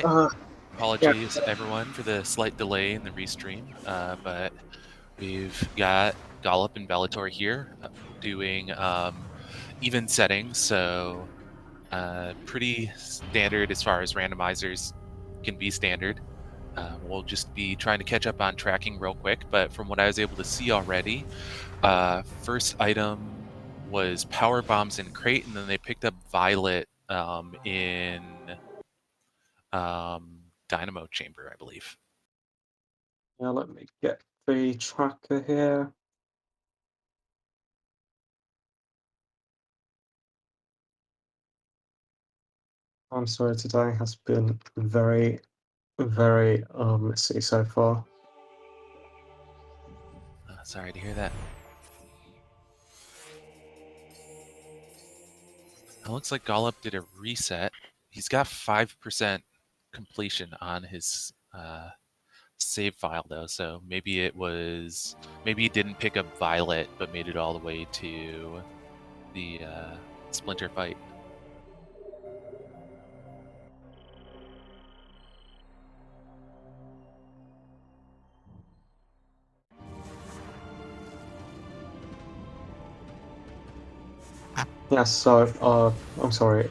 Apologies, everyone, for the slight delay in the restream, but we've got Gollop and Bellator here doing even settings, so pretty standard as far as randomizers can be standard. We'll just be trying to catch up on tracking real quick, but from what I was able to see already, first item was Power Bombs in Crate, and then they picked up Violet in Dynamo Chamber, I believe. Yeah, let me get the tracker here. I'm sorry, today has been very, very messy so far. Sorry to hear that. It looks like Gollop did a reset. He's got 5% completion on his save file though, so maybe he didn't pick up Violet, but made it all the way to the Splinter fight. Yeah, so I'm sorry.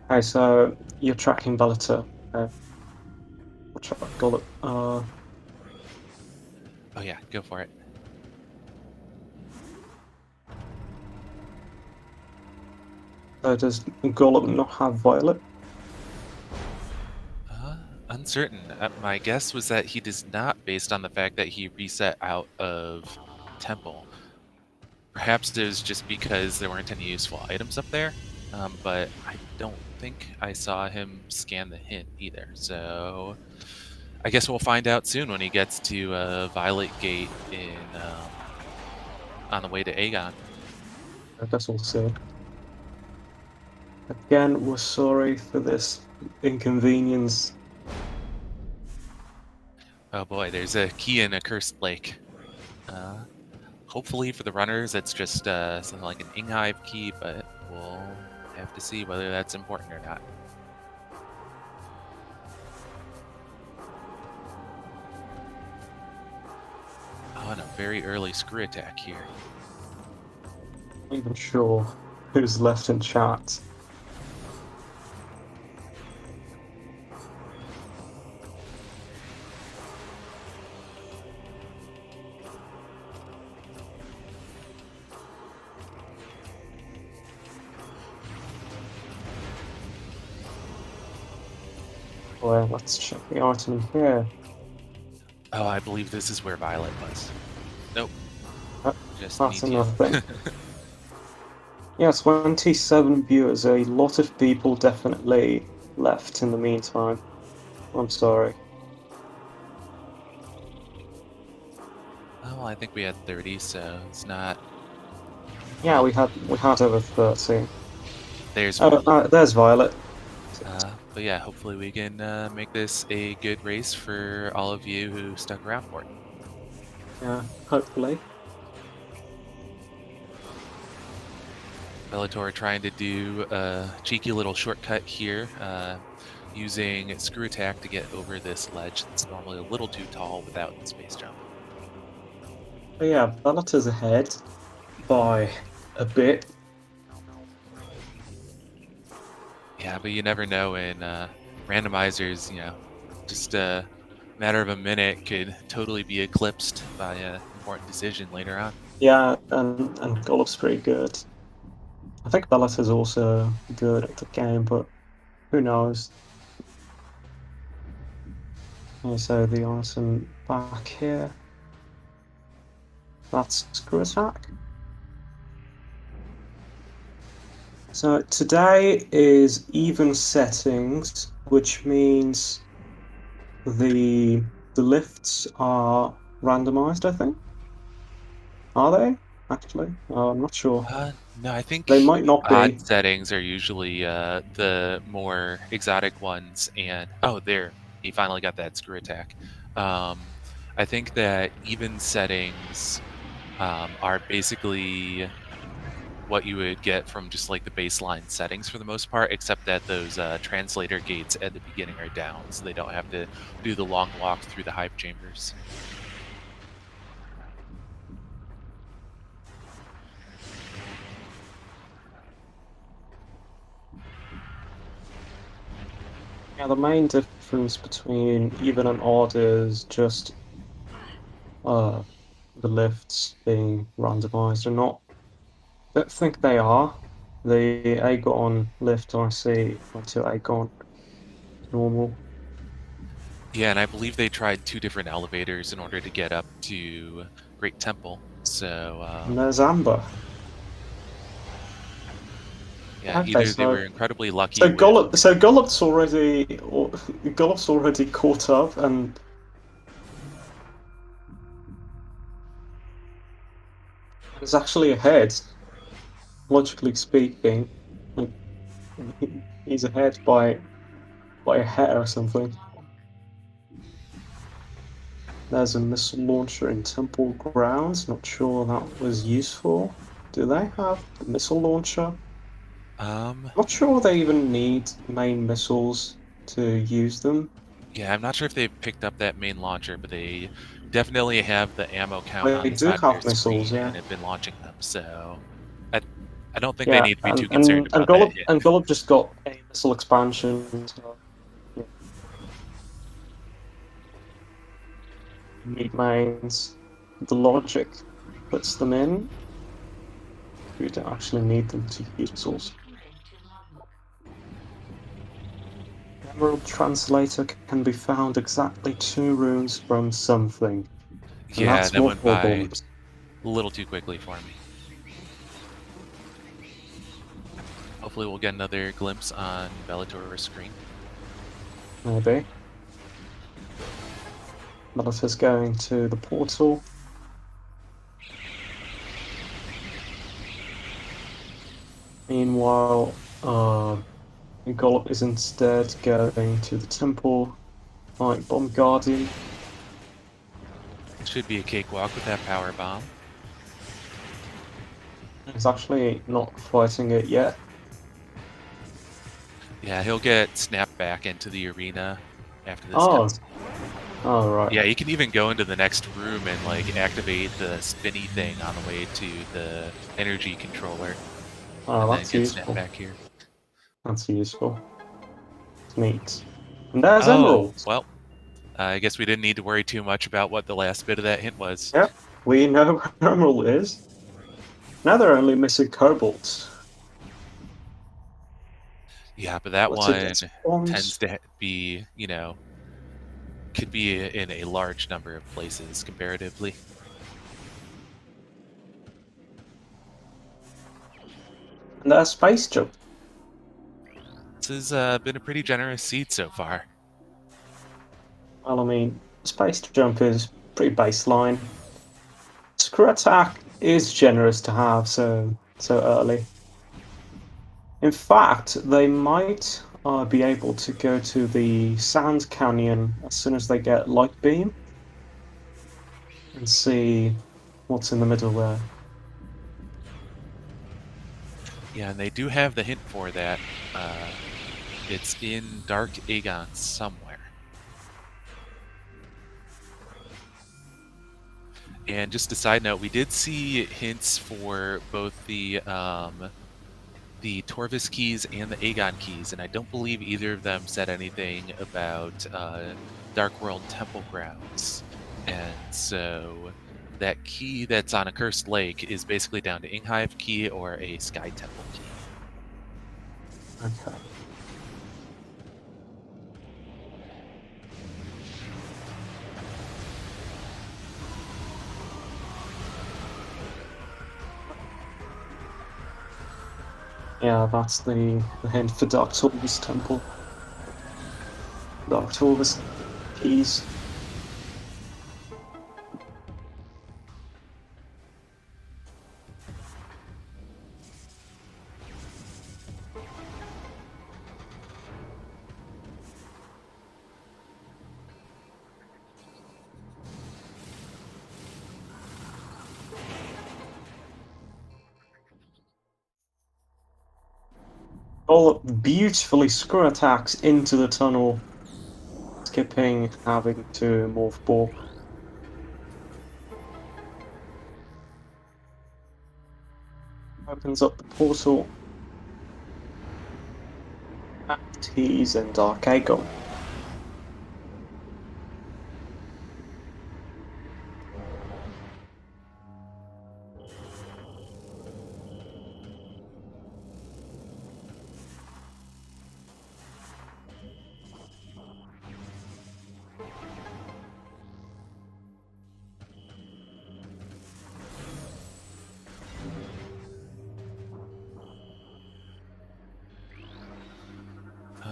Okay, so you're tracking Bellator. Okay. I'll track Gollop. Oh yeah, go for it. Does Gollop not have Violet? Uncertain. My guess was that he does not, based on the fact that he reset out of Temple. Perhaps it was just because there weren't any useful items up there, but I don't think I saw him scan the hint either. So I guess we'll find out soon when he gets to Violet Gate in on the way to Aegon. I guess we'll see. Again, we're sorry for this inconvenience. Oh boy, there's a key in a cursed lake. Hopefully for the runners, it's just something like an Inghive key, but we'll have to see whether that's important or not. Oh, and a very early screw attack here. Not even sure who's left in chat. Well, let's check the item in here. Oh, I believe this is where Violet was. Nope. Just That's need you. another thing. Yeah, 27 viewers. A lot of people definitely left in the meantime. I'm sorry. Oh, well, I think we had 30, so it's not. Yeah, we had over 30. There's there's Violet. but yeah, hopefully we can make this a good race for all of you who stuck around for it. Yeah, hopefully. Bellator trying to do a cheeky little shortcut here, using screw attack to get over this ledge that's normally a little too tall without the space jump. But yeah, Bellator's ahead by a bit. Yeah, but you never know in randomizers, you know, just a matter of a minute could totally be eclipsed by an important decision later on. Yeah, and Gollop's pretty good. I think Bellator's also good at the game, but who knows? Okay, so the item back here. That's screw attack. So today is even settings, which means the lifts are randomized, I think. Are they? Actually? I'm not sure. No, I think They might not odd be. settings are usually the more exotic ones. And oh, there, he finally got that screw attack. I think that even settings are basically what you would get from just like the baseline settings for the most part, except that those translator gates at the beginning are down, so they don't have to do the long walk through the hive chambers. Yeah, the main difference between even and odd is just uh the lifts being randomized or not. I don't think they are. The Aegon lift I see went to Aegon normal. Yeah, and I believe they tried two different elevators in order to get up to Great Temple. So And there's Amber. yeah, Okay, either they so were incredibly lucky so with. Gollop's already caught up and is actually ahead, logically speaking. Like, he's ahead by a hair or something. There's a missile launcher in Temple Grounds. Not sure that was useful. Do they have a missile launcher? Um, Not sure they even need main missiles to use them. yeah, I'm not sure if they've picked up that main launcher, but they definitely have the ammo count on They the do side of their have missiles, screen yeah. and have been launching them. So I, I don't think they Yeah, need to be too concerned and about that hit. Gollop just got a missile expansion, so yeah, need mains. The logic puts them in. We don't actually need them to use missiles. Emerald Translator can be found exactly 2 rooms from something, and Yeah, that's that more went by problems. a little too quickly for me. Hopefully, we'll get another glimpse on Bellator's screen. Maybe. Melita's going to the portal. Meanwhile, Gollop is instead going to the temple, fight Bomb Guardian. Should be a cakewalk with that power bomb. He's actually not fighting it yet. Yeah, he'll get snapped back into the arena after this Oh, cutscene. oh right. Yeah, you can even go into the next room and like activate the spinny thing on the way to the energy controller, Oh, and then that's get snapped useful. back here. That's useful. It's neat. And there's Oh, Emerald. well, I guess we didn't need to worry too much about what the last bit of that hint was. Yep, we know where Emerald is. Now they're only missing Cobalt. Yeah, but that Melita one gets bombed. tends to be, could be in a large number of places comparatively. And there's Space Jump. This has been a pretty generous seed so far. Well, I mean, Space Jump is pretty baseline. Screw Attack is generous to have so early. In fact, they might be able to go to the Sand Canyon as soon as they get Light Beam and see what's in the middle there. Yeah, and they do have the hint for that. Uh, it's in Dark Aegon somewhere. And just a side note, we did see hints for both the Torvis keys and the Aegon keys, and I don't believe either of them said anything about Dark World Temple Grounds. And so that key that's on a cursed lake is basically down to Inghive key or a Sky Temple key. Okay. Yeah, that's the hint for Dark Torvis Temple. Dark Torvis keys. All beautifully screw attacks into the tunnel, skipping having to morph ball. Opens up the portal. Tease and Dark Aegon.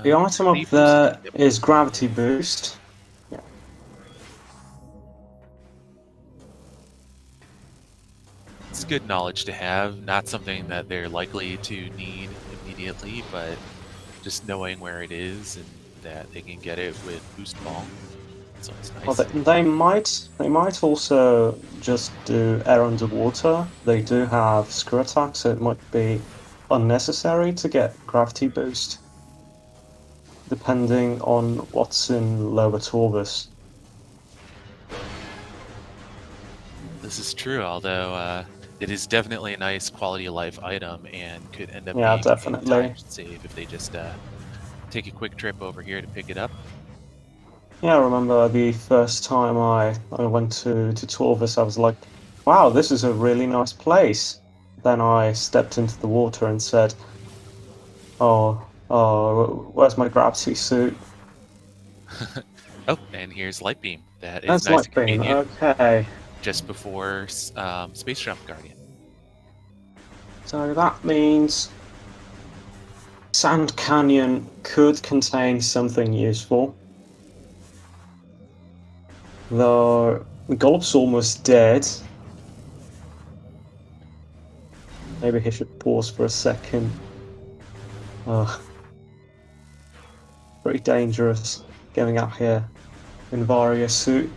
The item Gravity up boost. there Yep. is Gravity Boost. Yeah. It's good knowledge to have, not something that they're likely to need immediately, but just knowing where it is and that they can get it with Boost Ball. It's always Well, nice. they might also just do air underwater. They do have screw attack, so it might be unnecessary to get Gravity Boost, depending on what's in Lower Torvus. This is true, although it is definitely a nice quality of life item and could end up Yeah, being a time definitely. save if they just take a quick trip over here to pick it up. Yeah, I remember the first time I went to Torvus, I was like, wow, this is a really nice place. Then I stepped into the water and said, oh, where's my gravity suit? Oh, and here's Light Beam. That is That's nice and Light Beam. convenient Okay. just before Space Jump Guardian. So that means Sand Canyon could contain something useful. Though Golub's almost dead. Maybe he should pause for a second. Uh, Pretty dangerous getting out here in Varia suit.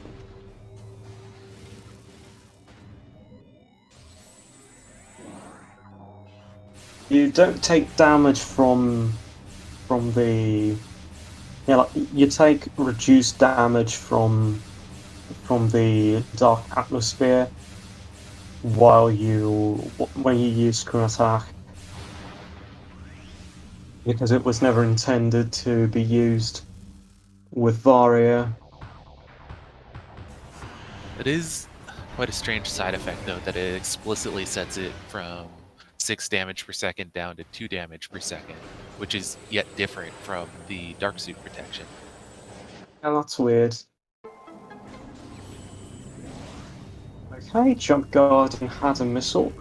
You don't take damage from the like you take reduced damage from the dark atmosphere when you use screw attack, because it was never intended to be used with Varia. It is quite a strange side effect, though, that it explicitly sets it from 6 damage per second down to 2 damage per second, which is yet different from the Dark Suit protection. And that's weird. Okay, Jump Guardian had a missile.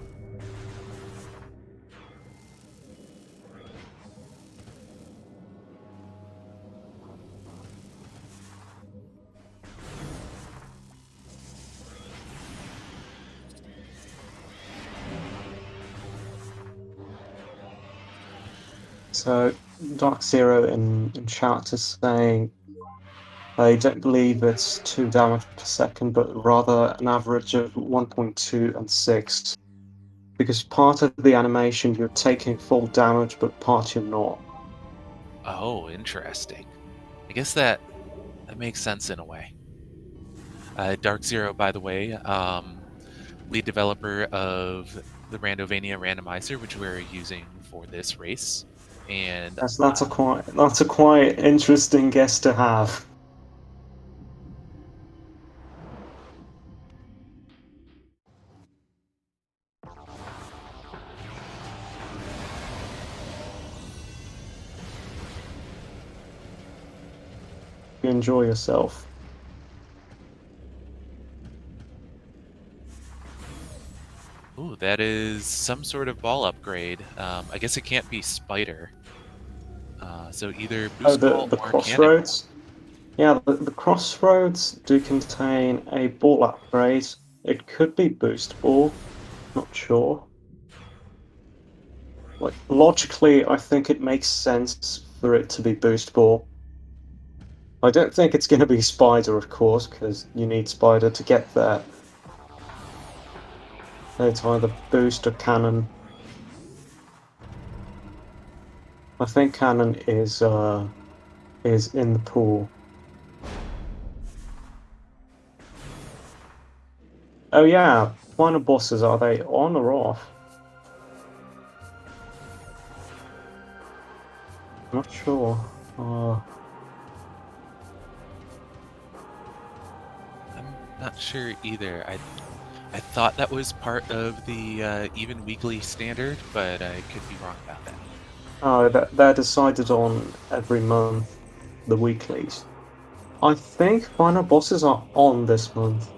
So Dark Zero in chat is saying they don't believe it's 2 damage per second, but rather an average of 1.2 and 6. Because part of the animation you're taking full damage, but part you're not. Oh, interesting. I guess that makes sense in a way. Dark Zero, by the way, lead developer of the Randovania Randomizer, which we're using for this race. And That's a quite interesting guest to have. You enjoy yourself. ooh, that is some sort of ball upgrade. I guess it can't be Spider. So either Oh, Boost the Ball the or Cannonball. crossroads. Yeah, the crossroads do contain a ball upgrade. It could be boost ball. Not sure. Like logically, I think it makes sense for it to be boost ball. I don't think it's going to be Spider, of course, because you need Spider to get there. It's either boost or cannon. I think Cannon is in the pool. Oh yeah, final bosses, are they on or off? Not sure. I'm not sure either. I thought that was part of the even weekly standard, but I could be wrong about that. Oh, they're decided on every month, the weeklies. I think final bosses are on this month.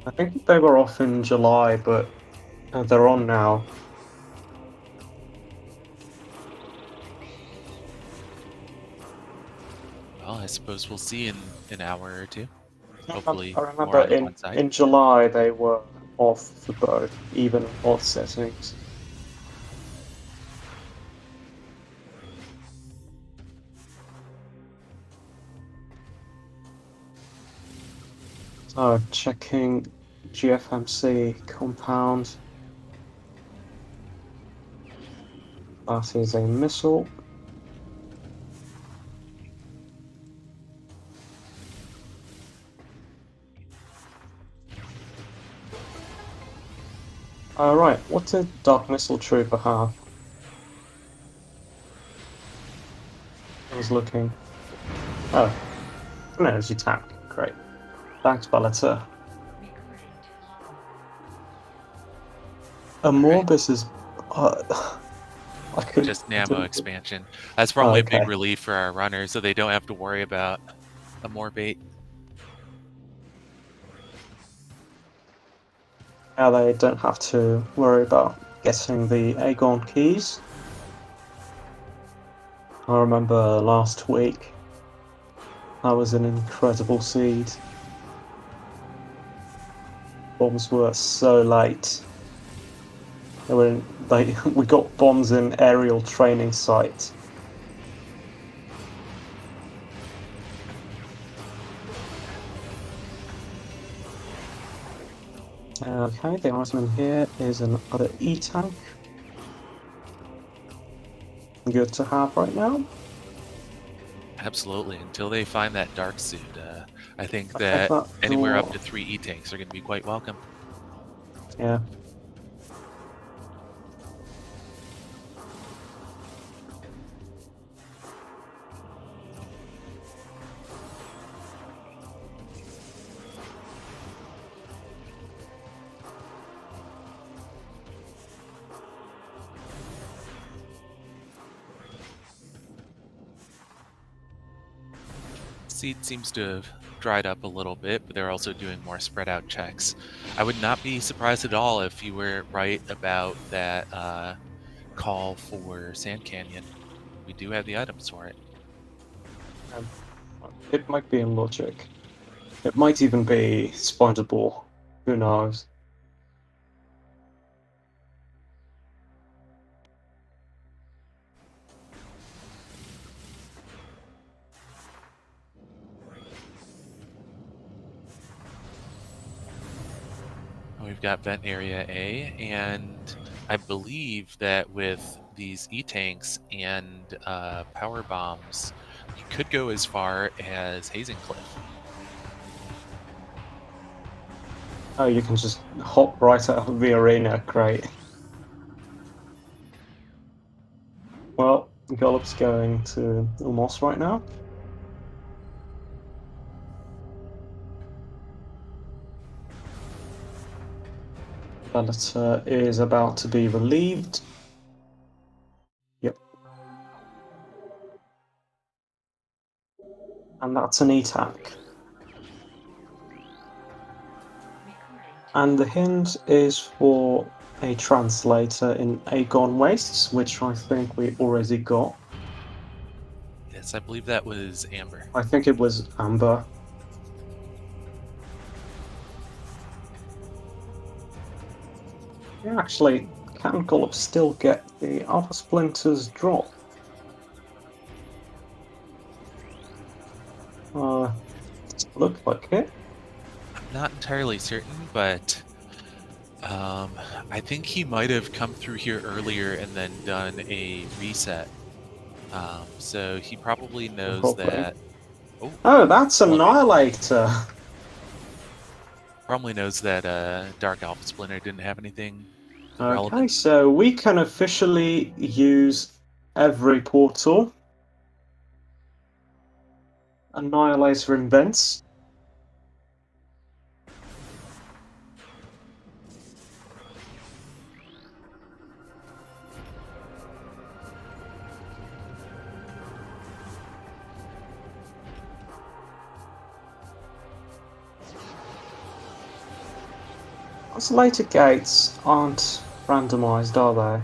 I think they were off in July, but they're on now. Well, I suppose we'll see in an hour or two. I Hopefully more remember on the fun side. in July they were off for both, even and odd settings. So checking GFMC compound. That is a missile. Right, what did Dark Missile Trooper have? I was looking. Oh, an energy tank. Great. Thanks, Bellator. All right. Morbus is. I could. Just an I ammo didn't. expansion. That's Oh, probably a big okay. relief for our runners, so they don't have to worry about a more bait. Now they don't have to worry about getting the Aegon keys. I remember last week. That was an incredible seed. Bombs were so late. We got bombs in aerial training site. Okay, the item in here is another E-tank. Good to have right now. Absolutely. Until they find that dark suit, I think I think that that anywhere up to door. 3 E-tanks are going to be quite welcome. Yeah. Seed seems to have dried up a little bit, but they're also doing more spread out checks. I would not be surprised at all if you were right about that call for Sand Canyon. We do have the items for it. Um, it might be in logic. It might even be Spider-Ball. Who knows? We've got Vent Area A, and I believe that with these E-tanks and power bombs, you could go as far as Hazing Cliff. Oh, you can just hop right out of the arena. Great. Well, Gollop's going to Umos right now. Bellator is about to be relieved. Yep. And that's an E-tank. And the hint is for a translator in Aegon Wastes, which I think we already got. Yes, I believe that was Amber. I think it was Amber. Yeah, actually, can Gollop still get the Alpha Splinters drop? Doesn't look like it. I'm not entirely certain, but I think he might have come through here earlier and then done a reset. So he probably knows Probably. that. Oh, Oh, that's elevator. Annihilator. Probably knows that Dark Alpha Splinter didn't have anything Okay, relevant. so we can officially use every portal. Annihilator invents. Oscillator gates aren't randomized, are they?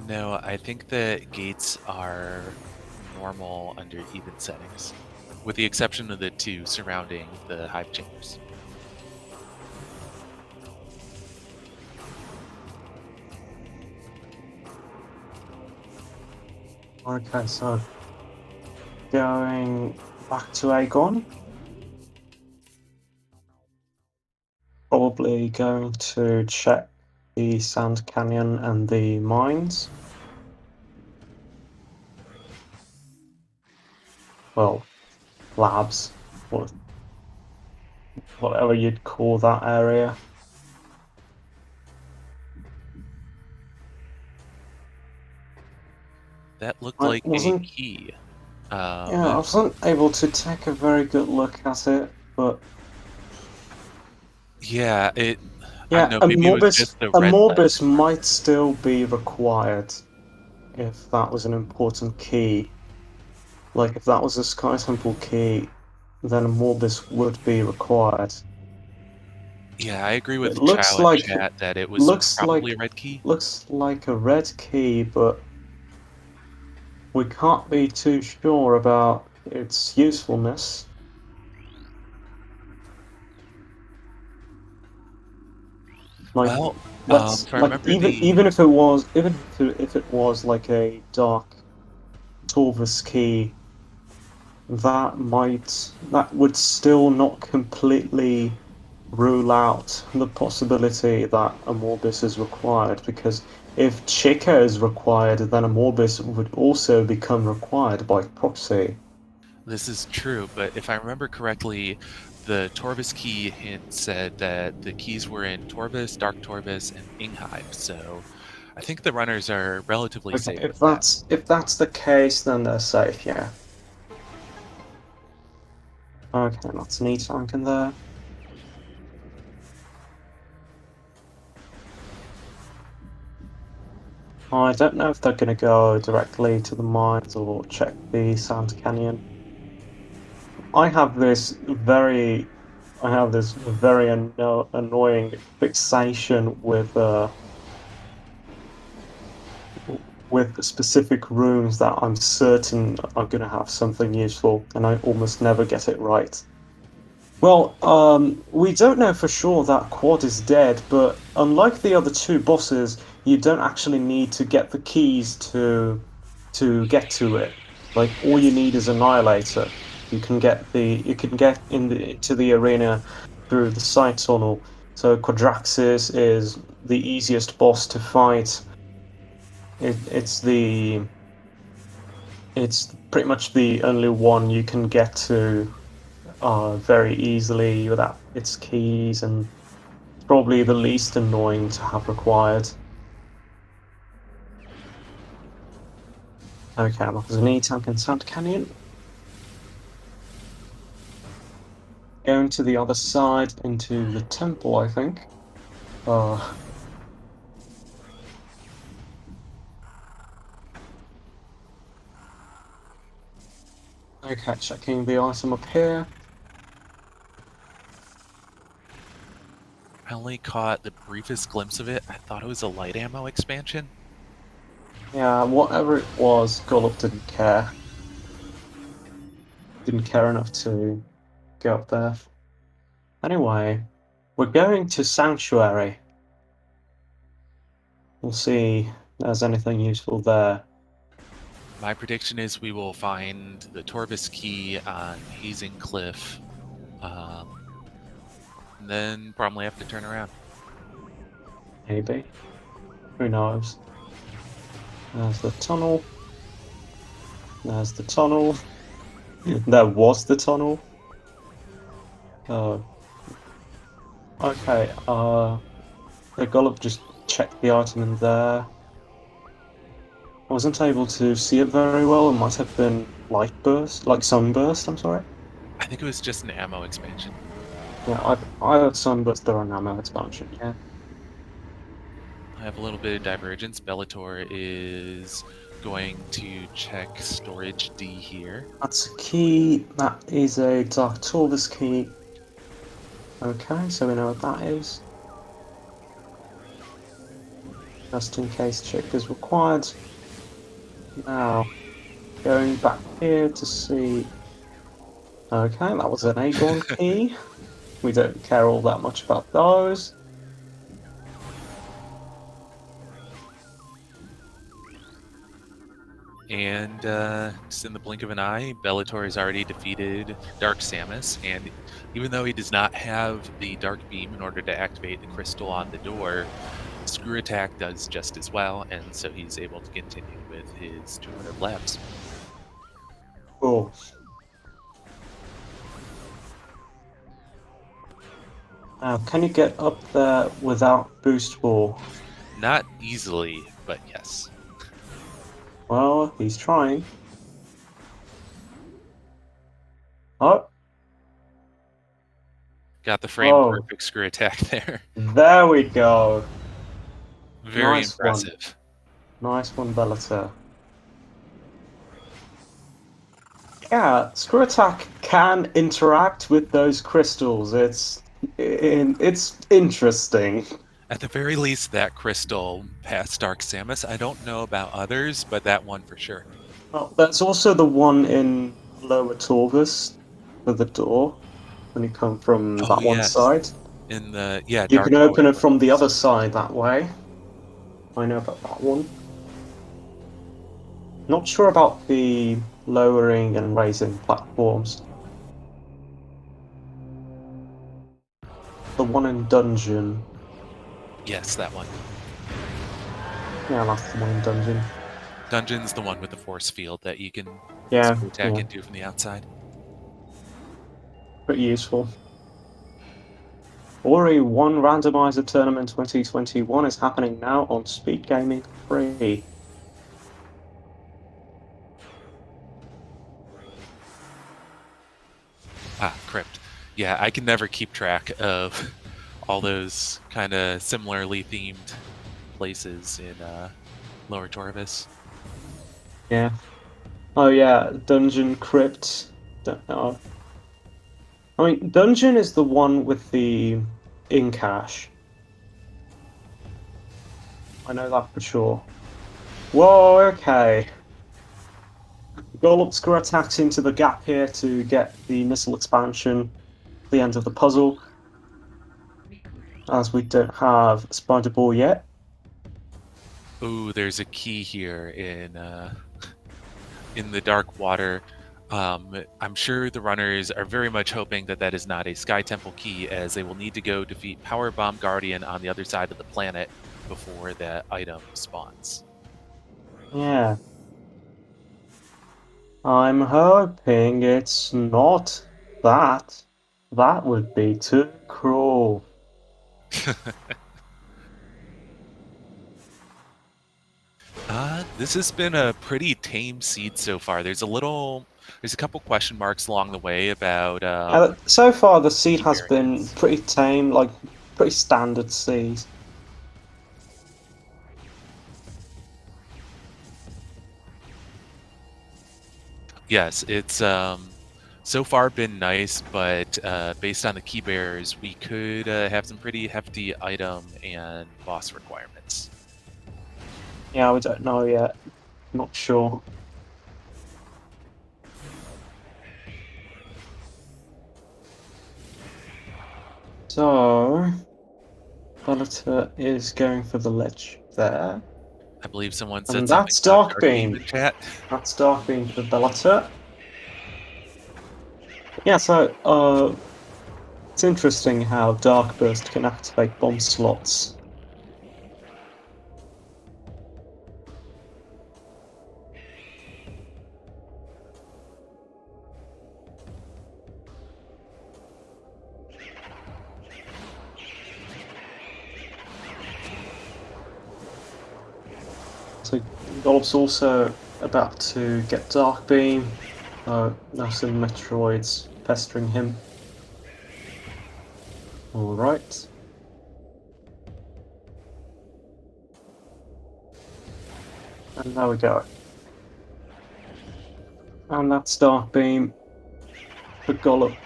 No, I think the gates are normal under even settings, with the exception of the two surrounding the hive chambers. Okay, so going back to Aegon. Probably going to check the Sand Canyon and the mines. Well, labs, whatever you'd call that area. That looked I like a wasn't, key. yeah, I wasn't able to take a very good look at it, but Yeah, I don't yeah, know, maybe it was just the A red light. Morbus might still be required if that was an important key. Like if that was a Sky Temple key, then a Morbus would be required. Yeah, I agree It with Chow in chat that it was looks probably a like red key. looks like a red key, but we can't be too sure about its usefulness. Like Well, let's if I like remember the even if it was like a dark Torvus key, that would still not completely rule out the possibility that a Morbis is required, because if Chica is required, then a Morbis would also become required by proxy. This is true, but if I remember correctly, the Torvus key hint said that the keys were in Torvus, Dark Torvus, and Inghive, so I think the runners are relatively Okay, safe with that. if that's the case, then they're safe, yeah. Okay, that's an E-tank in there. I don't know if they're going to go directly to the mines or check the Sand Canyon. I have this very, I have this very annoying fixation with specific rooms that I'm certain are going to have something useful, and I almost never get it right. Well, we don't know for sure that Quad is dead, but unlike the other two bosses, you don't actually need to get the keys to get to it. Like all you need is Annihilator. You can get into the arena through the side tunnel. So Quadraxis is the easiest boss to fight. It's pretty much the only one you can get to very easily without its keys, and probably the least annoying to have required. Okay, that was an E-tank in Sand Canyon. Going to the other side into the temple, I think. Uh, okay, checking the item up here. I only caught the briefest glimpse of it. I thought it was a light ammo expansion. Yeah, whatever it was, Golub didn't care. Didn't care enough to go up there. Anyway, we're going to Sanctuary. We'll see if there's anything useful there. My prediction is we will find the Torvus key on Hazing Cliff and then probably have to turn around. Maybe. Who knows? There's the tunnel. There's the tunnel. There was the tunnel. Oh. Okay, the Golub just checked the item in there. I wasn't able to see it very well. It might have been light burst, like sunburst, I'm sorry. I think it was just an ammo expansion. Yeah, I had sunburst there on ammo expansion, yeah. I have a little bit of divergence. Bellator is going to check storage D here. That's a key. That is a Dark Torvus key. Okay, so we know what that is. Just in case check is required. Now, going back here to see... Okay, that was an Aegon key. We don't care all that much about those. And just in the blink of an eye, Bellator has already defeated Dark Samus, and even though he does not have the Dark Beam in order to activate the crystal on the door, Screw Attack does just as well, and so he's able to continue with his 200 laps. Cool. Now, can you get up there without boost ball? Not easily, but yes. Well, he's trying. Oh, Got the frame oh, perfect Screw Attack there. there we go. Very Nice one. impressive. Nice one, Bellator. Yeah, Screw Attack can interact with those crystals. It's interesting. At the very least, that crystal passed Dark Samus. I don't know about others, but that one for sure. Well, there's also the one in Lower Torvus for the door when you come from Oh that one yes, side. in the yeah. You Dark can open Hallway. it from the other side that way. I know about that one. Not sure about the lowering and raising platforms. The one in dungeon. Yes, that one. Yeah, that's the one in dungeon. Dungeon's the one with the force field that you can Yeah, attack yeah. into from the outside. Pretty useful. Ori 1 Randomizer Tournament 2021 is happening now on SpeedGaming 3. Ah, Crypt. Yeah, I can never keep track of all those kind of similarly themed places in Lower Torvus. Yeah. Oh yeah, Dungeon Crypt. I mean, Dungeon is the one with the in-cache. I know that for sure. Whoa, okay. Golub Screw attacks into the gap here to get the missile expansion, the end of the puzzle. As we don't have Spider Ball yet. Ooh, there's a key here in the dark water. I'm sure the runners are very much hoping that that is not a Sky Temple key, as they will need to go defeat Power Bomb Guardian on the other side of the planet before that item spawns. Yeah. I'm hoping it's not that. That would be too cruel. This has been a pretty tame seed so far. There's a couple question marks along the way about. So far, the seed Key has been variants. pretty tame, like pretty standard seed. Yes, it's so far been nice, but based on the key bearers, we could have some pretty hefty item and boss requirements. Yeah, we don't know yet. Not sure. So, Bellator is going for the ledge there. I believe someone said And something that's about Dark Beam. in chat. That's Dark Beam for Bellator. Yeah, so, It's interesting how Dark Burst can activate bomb slots. So Golub's also about to get Dark Beam. Now some Metroids pestering him. Alright. And there we go. And that's Dark Beam for Golub.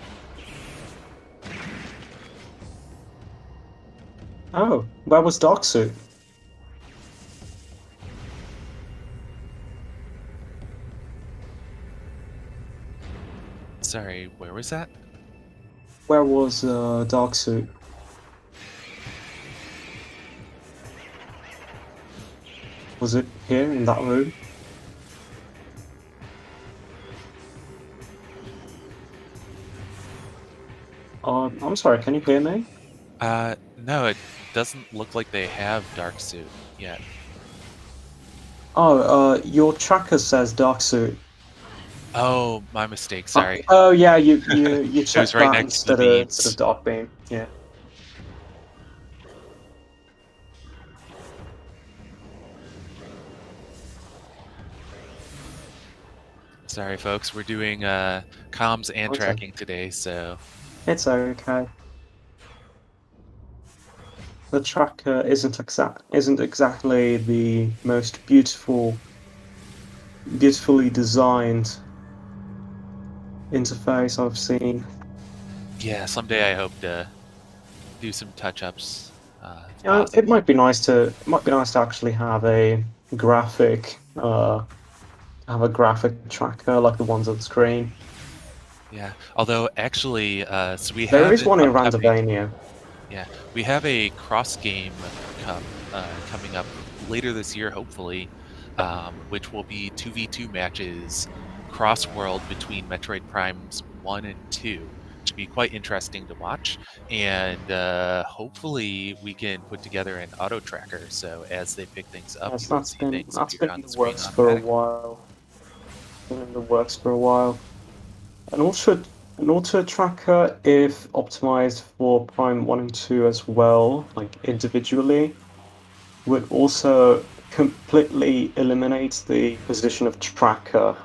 Oh, where was Dark Suit? Sorry, where was that? Where was Dark Suit? Was it here in that room? I'm sorry, can you hear me? No, it doesn't look like they have Dark Suit yet. Oh, your tracker says Dark Suit. Oh, my mistake, sorry. Oh yeah, you It was checked right that next to the instead of beams. Dark Beam. Yeah. Sorry, folks, we're doing comms and Okay. tracking today, so It's okay. The tracker isn't exactly the most beautifully designed interface I've seen. yeah, someday I hope to do some touch-ups if It possible. might be nice to actually have a graphic tracker like the ones on the screen. Yeah, although actually, so we There have is an one in upcoming, Randomizer. yeah, we have a cross-game cup coming up later this year, hopefully, which will be 2v2 matches cross-world between Metroid Primes 1 and 2. Should be quite interesting to watch, and hopefully we can put together an auto tracker, so as they pick things up, Yes, you will see things that's appear been on in the the screen works for a automatically. while. Been in the works for a while. An auto tracker, if optimized for Prime 1 and 2 as well, like individually, would also completely eliminate the position of tracker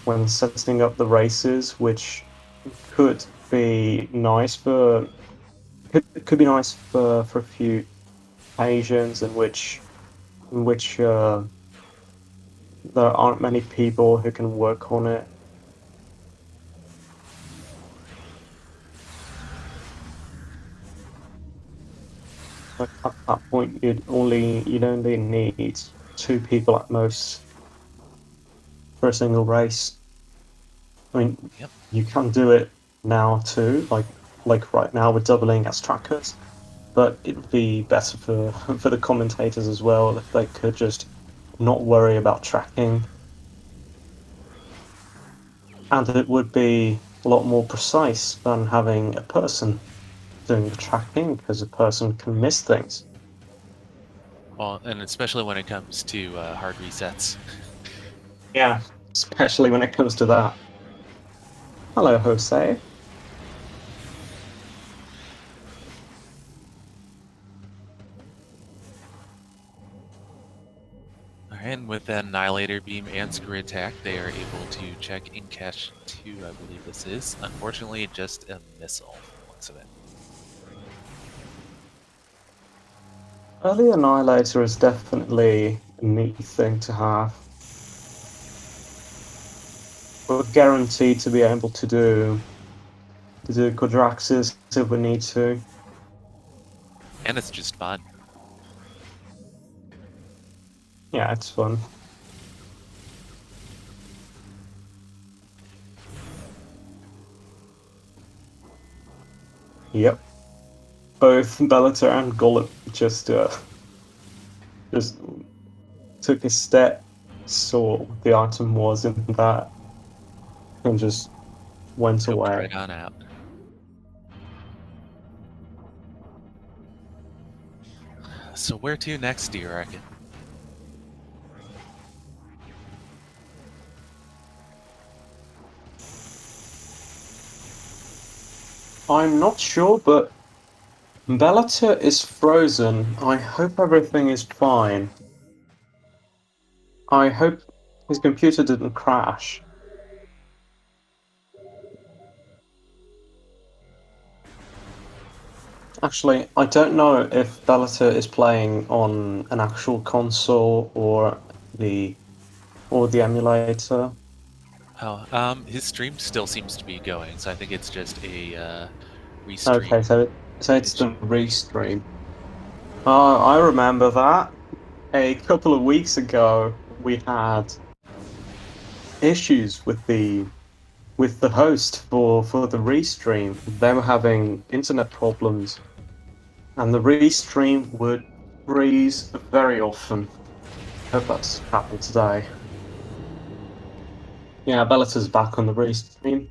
when setting up the races, which could be nice for could be nice for a few occasions in which there aren't many people who can work on it. Like at that point, you'd only need two people at most for a single race. I mean, Yep. you can do it now too, like right now we're doubling as trackers, but it would be better for for the commentators as well if they could just not worry about tracking, and it would be a lot more precise than having a person doing the tracking because a person can miss things. Well, and especially when it comes to hard resets. Yeah, especially when it comes to that. Hello, Jose. Alright, and with that Annihilator Beam and Screw Attack, they are able to check in cache 2, I believe this is. Unfortunately, just a missile from the looks of it. Early Annihilator is definitely a neat thing to have. We're guaranteed to be able to do Quadraxis if we need to. And it's just fun. Yeah, it's fun. Yep. Both Bellator and Golub just took a step, saw what the item was in that, and just went Jumped away. right on out. So where to next, do you reckon? I'm not sure, but Bellator is frozen. I hope everything is fine. I hope his computer didn't crash. Actually, I don't know if Bellator is playing on an actual console the or the emulator. Oh, his stream still seems to be going, so I think it's just a restream Okay, so it's the issue. restream. I remember that. A couple of weeks ago, we had issues with the host for the restream. They were having internet problems, and the restream would freeze very often. Hope that's happened today. Yeah, Bellator's back on the restream.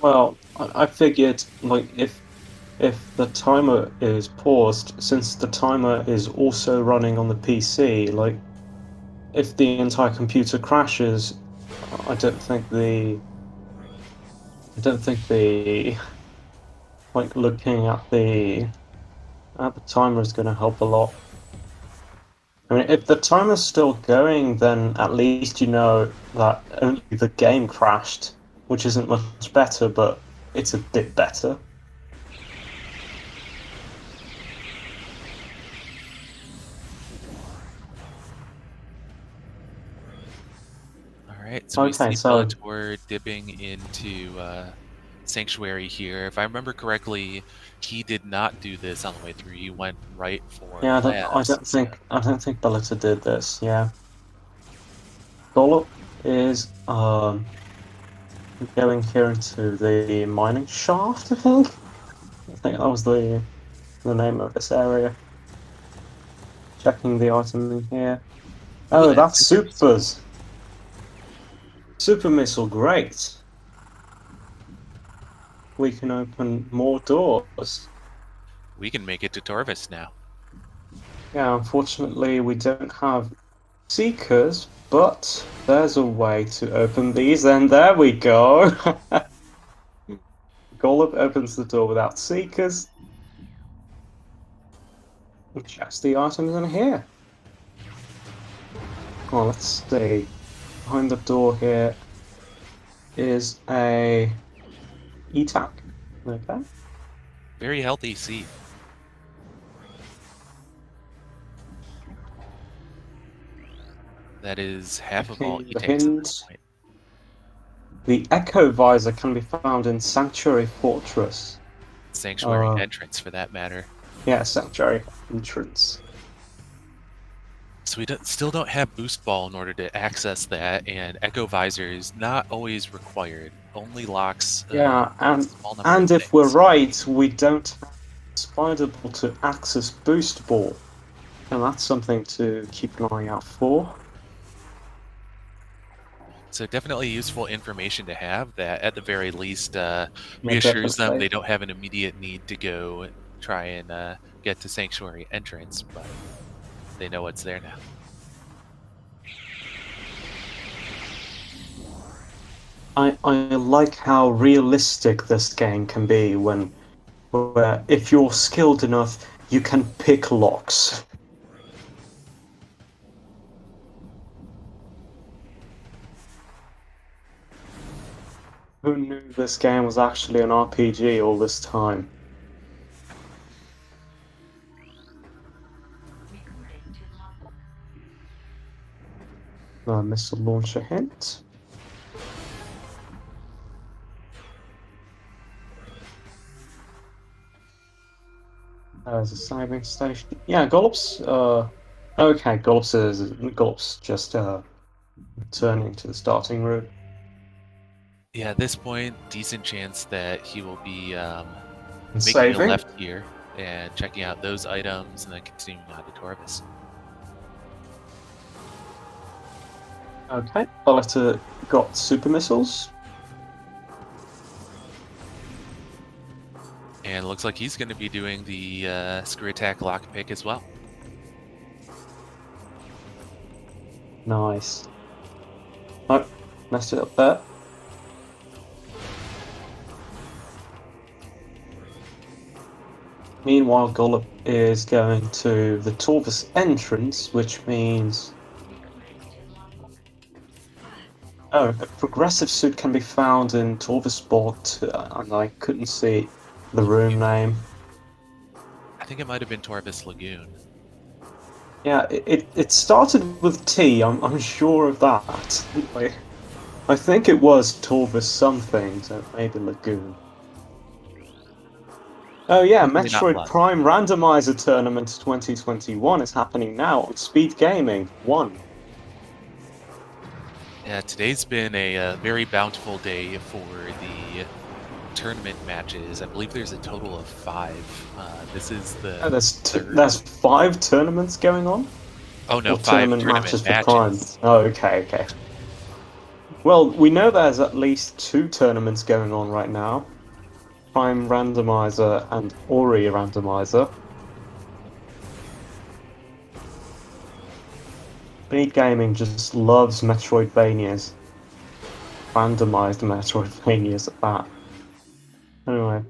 Well, I figured like if the timer is paused, since the timer is also running on the PC, like if the entire computer crashes, I don't think the like looking at the timer is going to help a lot. I mean, if the timer's still going, then at least you know that only the game crashed, which isn't much better, but it's a bit better. All right, so we Okay, see so Bellator dipping into Sanctuary here. If I remember correctly, he did not do this on the way through. He went right for yeah, labs. So I don't think Bellator did this. Yeah, Gollop is going here into the mining shaft. I think that was the name of this area. Checking the item in here. ooh, Oh, that that's super missile. supers. Super missile, great. We can open more doors. We can make it to Torvis now. Yeah, unfortunately, we don't have seekers, but there's a way to open these, and there we go. Golub opens the door without seekers. And checks the items in here. Oh, let's see. Behind the door here is a E-tac. Okay. Very healthy seat. That is half of all Checking the E-tanks at this hint. point. The Echo Visor can be found in Sanctuary Fortress. Sanctuary entrance, for that matter. Yeah, Sanctuary entrance. So we still don't have boost ball in order to access that, and Echo Visor is not always required. Only locks Yeah, a small number of if we're things. right, we don't have Spider Ball to access Boost Ball, and that's something to keep an eye out for. So definitely useful information to have that at the very least Yeah, reassures them they definitely. don't have an immediate need to go try and get to Sanctuary entrance, but they know what's there now. I like how realistic this game can be where if you're skilled enough, you can pick locks. Who knew this game was actually an RPG all this time? Missile launcher hint. There's a saving station. Yeah, Gollops. Okay, Gollops just returning to the starting route. Yeah, at this point, decent chance that he will be And making a saving. left here and checking out those items and then continuing on to Torvis. Okay, Boletta got super missiles. And it looks like he's going to be doing the screw attack lockpick as well. Nice. Oh, messed it up there. Meanwhile, Gollop is going to the Torvus entrance, which means... Oh, a progressive suit can be found in Torvus Sport, and I couldn't see the room name. I think it might have been Torvis Lagoon. Yeah, it started with T, I'm sure of that. I think it was Torvus something, so maybe Lagoon. Oh yeah, Hopefully not Metroid blood. Prime Randomizer Tournament 2021 is happening now on SpeedGaming 1. Yeah, today's been a very bountiful day for the tournament matches. I believe there's a total of 5. This is the Oh, third. there's 5 tournaments going on? Oh no, Or 5 tournament tournament matches for Prime? matches. Oh, okay. Well, we know there's at least 2 tournaments going on right now. Prime Randomizer and Ori Randomizer. Speed Gaming just loves Metroidvanias. Randomized Metroidvanias at that. Anyway.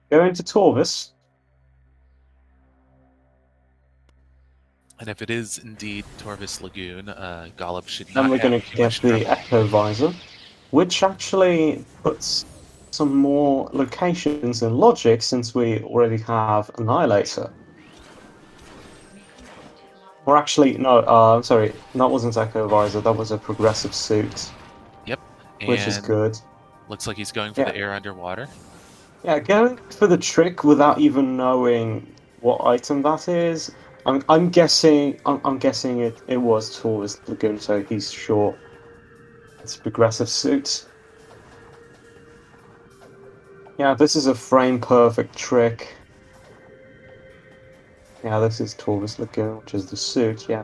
Going to Torvus. And if it is indeed Torvis Lagoon, Gollop should Then not we're have going to too get much the trouble. Echo Visor, which actually puts some more locations in logic since we already have Annihilator. Or actually, no, I'm sorry, that wasn't Echo Visor, that was a progressive suit, Yep, which is and good. looks like he's going for Yeah, the air underwater. yeah, going for the trick without even knowing what item that is. I'm guessing I'm guessing it was Taurus Lagoon, so he's sure it's a progressive suit. Yeah, this is a frame perfect trick. Yeah, this is Taurus Lagoon, which is the suit. Yeah.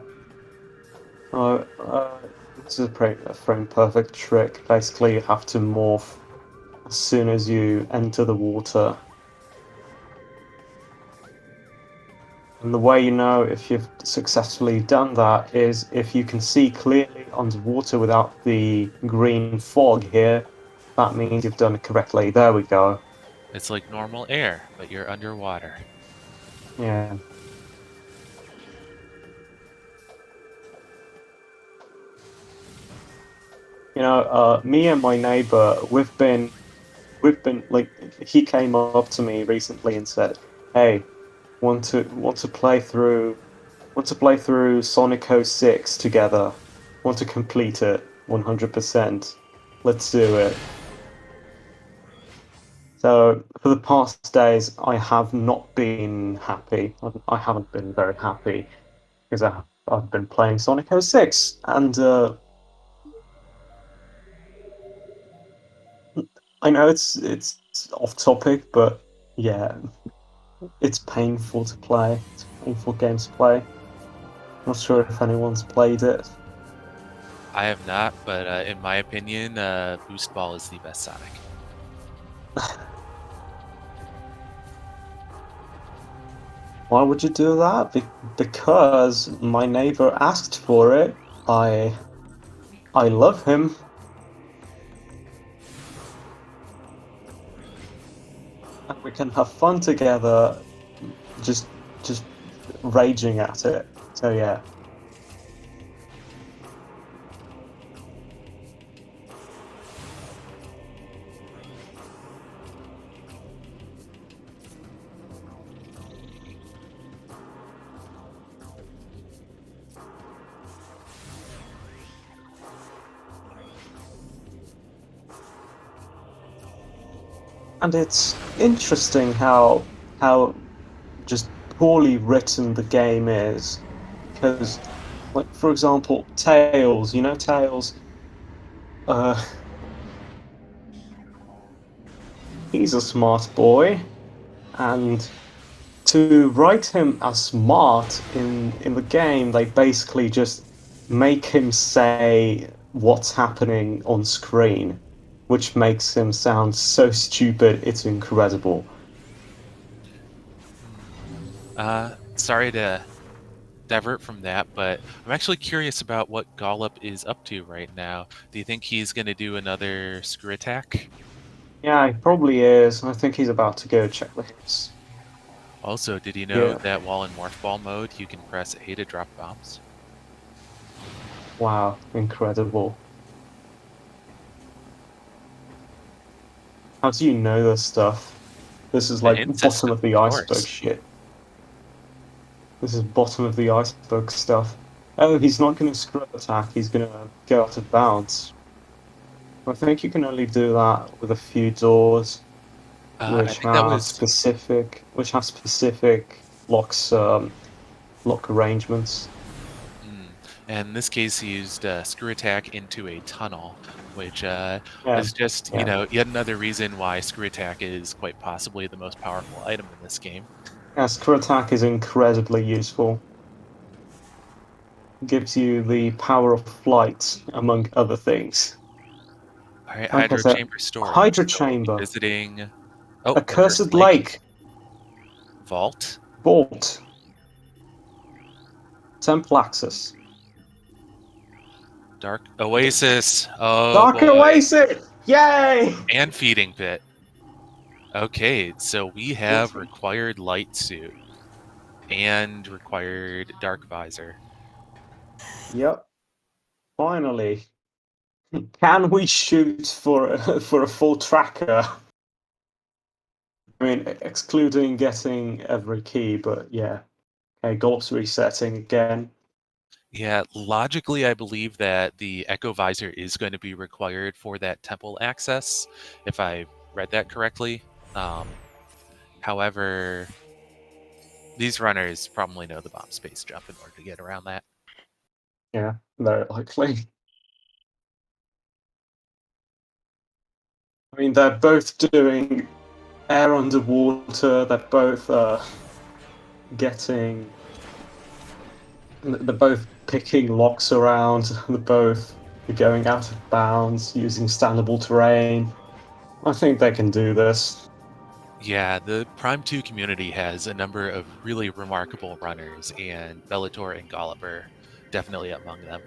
This is a frame perfect trick. Basically, you have to morph as soon as you enter the water. And the way you know if you've successfully done that is if you can see clearly underwater without the green fog here, that means you've done it correctly. There we go. It's like normal air, but you're underwater. Yeah. Me and my neighbor, we've been like, he came up to me recently and said, "Hey, want to play through Sonic 06 together. Want to complete it 100%. Let's do it." So for the past days, I have not been happy. I haven't been very happy because I've been playing Sonic 06, and I know it's off topic, but yeah, it's painful to play. It's a painful game to play. Not sure if anyone's played it. I have not, but in my opinion, Boost Ball is the best Sonic. Why would you do that? Because my neighbor asked for it. I love him. And we can have fun together, just just raging at it. So yeah. And it's interesting how just poorly written the game is, because Like, for example, Tails. You know Tails? Uh, he's a smart boy, and to write him as smart in the game, they basically just make him say what's happening on screen, which makes him sound so stupid it's incredible. Sorry to divert from that, but I'm actually curious about what Gollop is up to right now. Do you think he's going to do another screw attack? Yeah, he probably is. I think he's about to go check the hits. Also, did you know Yeah. that while in Morph Ball mode, you can press A to drop bombs? Wow, incredible. How do you know this stuff? This is The like hint bottom system, of the of iceberg course. shit. This is bottom of the iceberg stuff. Oh, he's not going to screw attack, he's going to go out of bounds. I think you can only do that with a few doors I think that was, which have specific lock arrangements. mm, in this case, he used screw attack into a tunnel, which Yeah, is just, yeah. yet another reason why screw attack is quite possibly the most powerful item in this game. Yeah, screw attack is incredibly useful. Gives you the power of flight, among other things. All right, Like I Hydro said, Chamber storage. Hydra So we'll be Chamber, visiting. Oh, Accursed Accursed Lake, Lake, Vault, Vault, Temple Access, Dark Oasis. Oh Dark boy, Oasis! Yay! and Feeding Pit. Okay, so we have Awesome. required light suit and required dark visor. Yep, finally. Can we shoot for for a full tracker? I mean, excluding getting every key, but yeah. Okay, Golf's resetting again. Yeah, logically, I believe that the Echo Visor is going to be required for that temple access, if I read that correctly. Um, However, these runners probably know the bomb space jump in order to get around that. Yeah, very likely. I mean, they're both doing air underwater. They're both getting. They're both picking locks around. They're both going out of bounds using standable terrain. I think they can do this. Yeah, the Prime 2 community has a number of really remarkable runners, and Bellator and Gollop are definitely among them.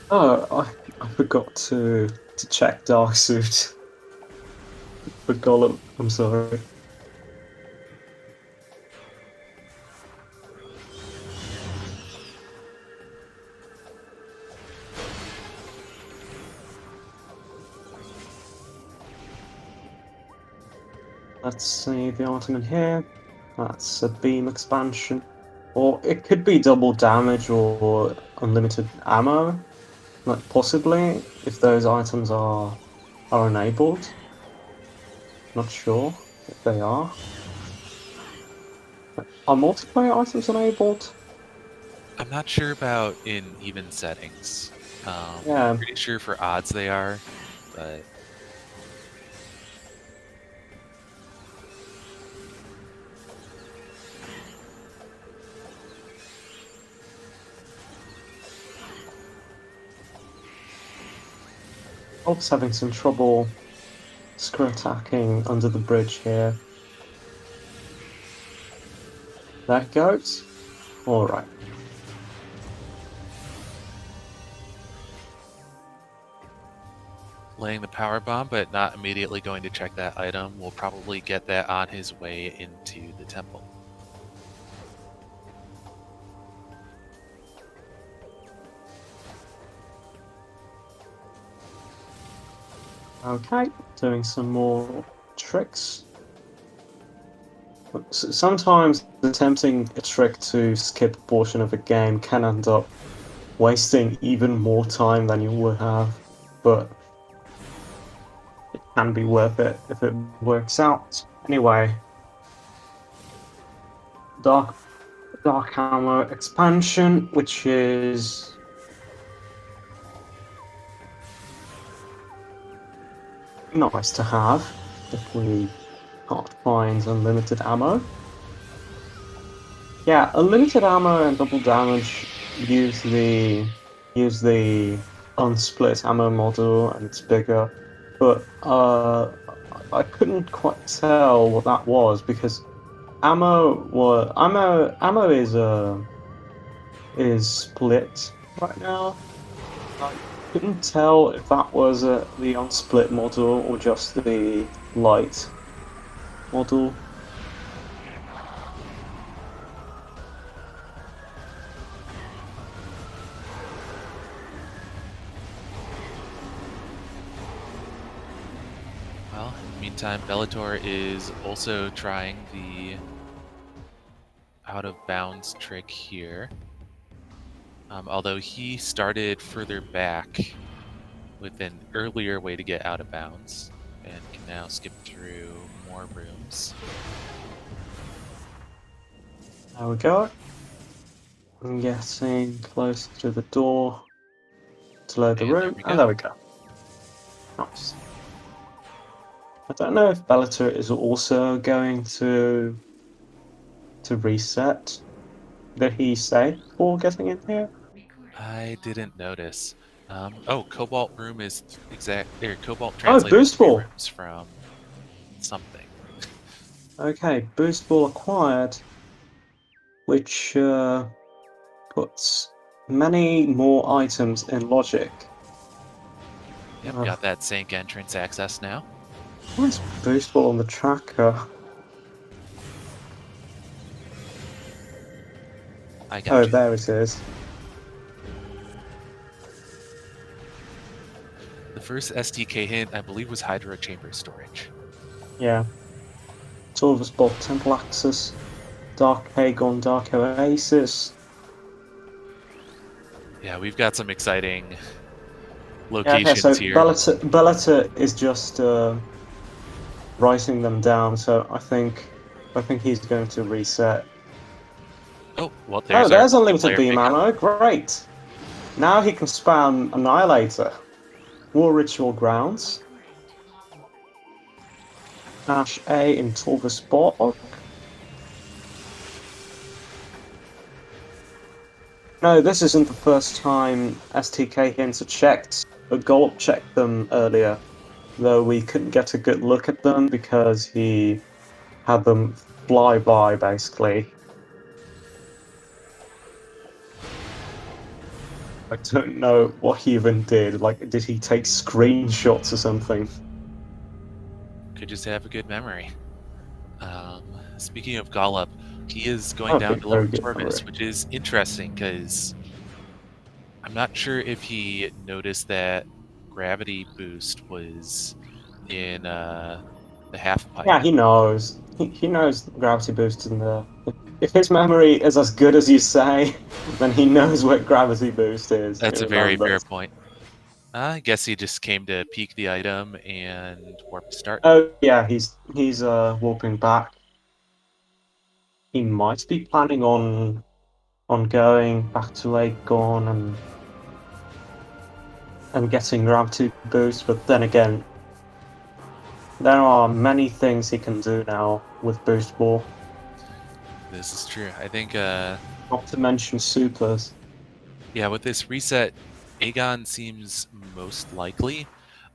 Oh, I forgot to check Dark Suit for Gollum. I'm sorry. Let's see the item in here. That's a beam expansion. Or it could be double damage or unlimited ammo. Like possibly, if those items are enabled. Not sure if they are. Are multiplayer items enabled? I'm not sure about in even settings. Yeah. Pretty sure for odds they are, but Hulk's having some trouble screw attacking under the bridge here. There it goes. Alright. laying the power bomb, but not immediately going to check that item, will probably get that on his way into the temple. Okay, doing some more tricks. Sometimes attempting a trick to skip a portion of a game can end up wasting even more time than you would have, but it can be worth it if it works out. Anyway, dark dark ammo expansion, which is nice to have if we can't find unlimited ammo. Yeah, unlimited ammo and double damage use the unsplit ammo model and it's bigger, but I couldn't quite tell what that was because ammo is split right now. I couldn't tell if that was the unsplit model or just the light model. Well, in the meantime, Bellator is also trying the out of bounds trick here. Although he started further back with an earlier way to get out of bounds and can now skip through more rooms. There we go. I'm getting close to the door to load the And there room, we and go. there we go. Nice. I don't know if Bellator is also going to reset. Did he say before getting in here? I didn't notice. Oh, Cobalt room is Cobalt Oh, translated boost 3 ball. rooms from something. Okay, boost ball acquired, which puts many more items in logic. Yep, got that sync entrance access now. Where's boost ball on the tracker? I got Oh, you. there it is. The first STK hint, I believe, was Hydro Chamber storage. Yeah. Silver Spot, Temple Axis, Dark Aegon, Dark Oasis. Yeah, we've got some exciting Yeah, okay, so locations here. Bellator is just writing them down, so I think he's going to reset. Oh, well, Oh, there's our there's unlimited player beam pickup. ammo. Great. Now he can spam Annihilator. War Ritual Grounds. Dash A in Tulvis Bog. No, this isn't the first time STK hints are checked. But Golp checked them earlier, though we couldn't get a good look at them because he had them fly by, basically. I don't know what he even did. Like, did he take screenshots or something? Could just have a good memory. Speaking of Gollop, he is going down Okay, to Lower very good Torvis, memory. which is interesting because I'm not sure if he noticed that gravity boost was in the half pipe. Yeah, he knows. He knows gravity boost in there. If his memory is as good as you say, then he knows what gravity boost is. He That's a very fair remembers. point. I guess he just came to peek the item and warp to start. Oh yeah, he's warping back. He might be planning on going back to Aegon and getting gravity boost, but then again, there are many things he can do now with boost ball. This is true. I think, Not to mention supers. yeah, with this reset, Aegon seems most likely.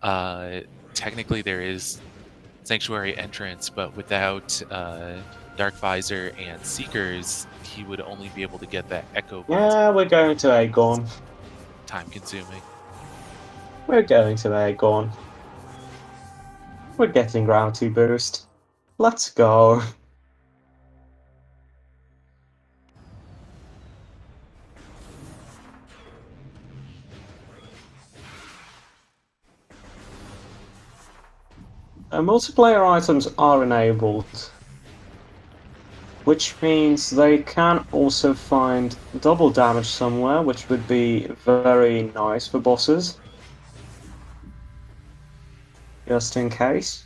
Uh, Technically, there is Sanctuary entrance, but without Dark Visor and Seekers, he would only be able to get that Echo boost. Yeah, we're going to Aegon. Time consuming. We're going to Aegon. We're getting gravity boost. Let's go. Multiplayer items are enabled, which means they can also find double damage somewhere, which would be very nice for bosses. Just in case.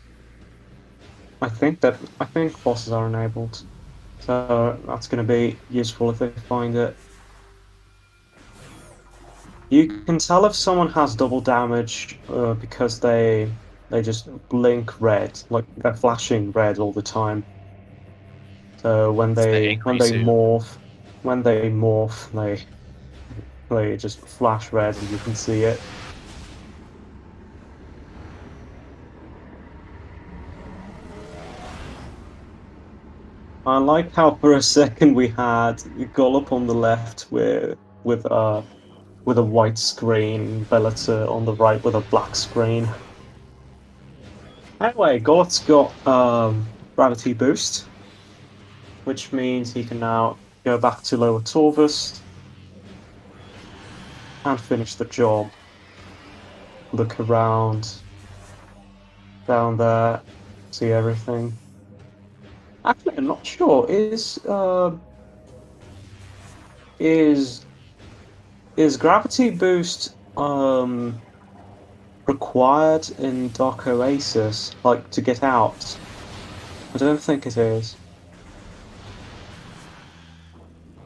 I think bosses are enabled. So that's going to be useful if they find it. You can tell if someone has double damage because they just blink red, like they're flashing red all the time. So It's the angry suit. when they morph, they just flash red and you can see it. I like how for a second we had Gollop on the left with a white screen, Bellator on the right with a black screen. Anyway, Gollop's got gravity boost, which means he can now go back to Lower Torvus and finish the job. Look around down there, see everything. Actually, I'm not sure. Is gravity boost required in Dark Oasis, like to get out? I don't think it is.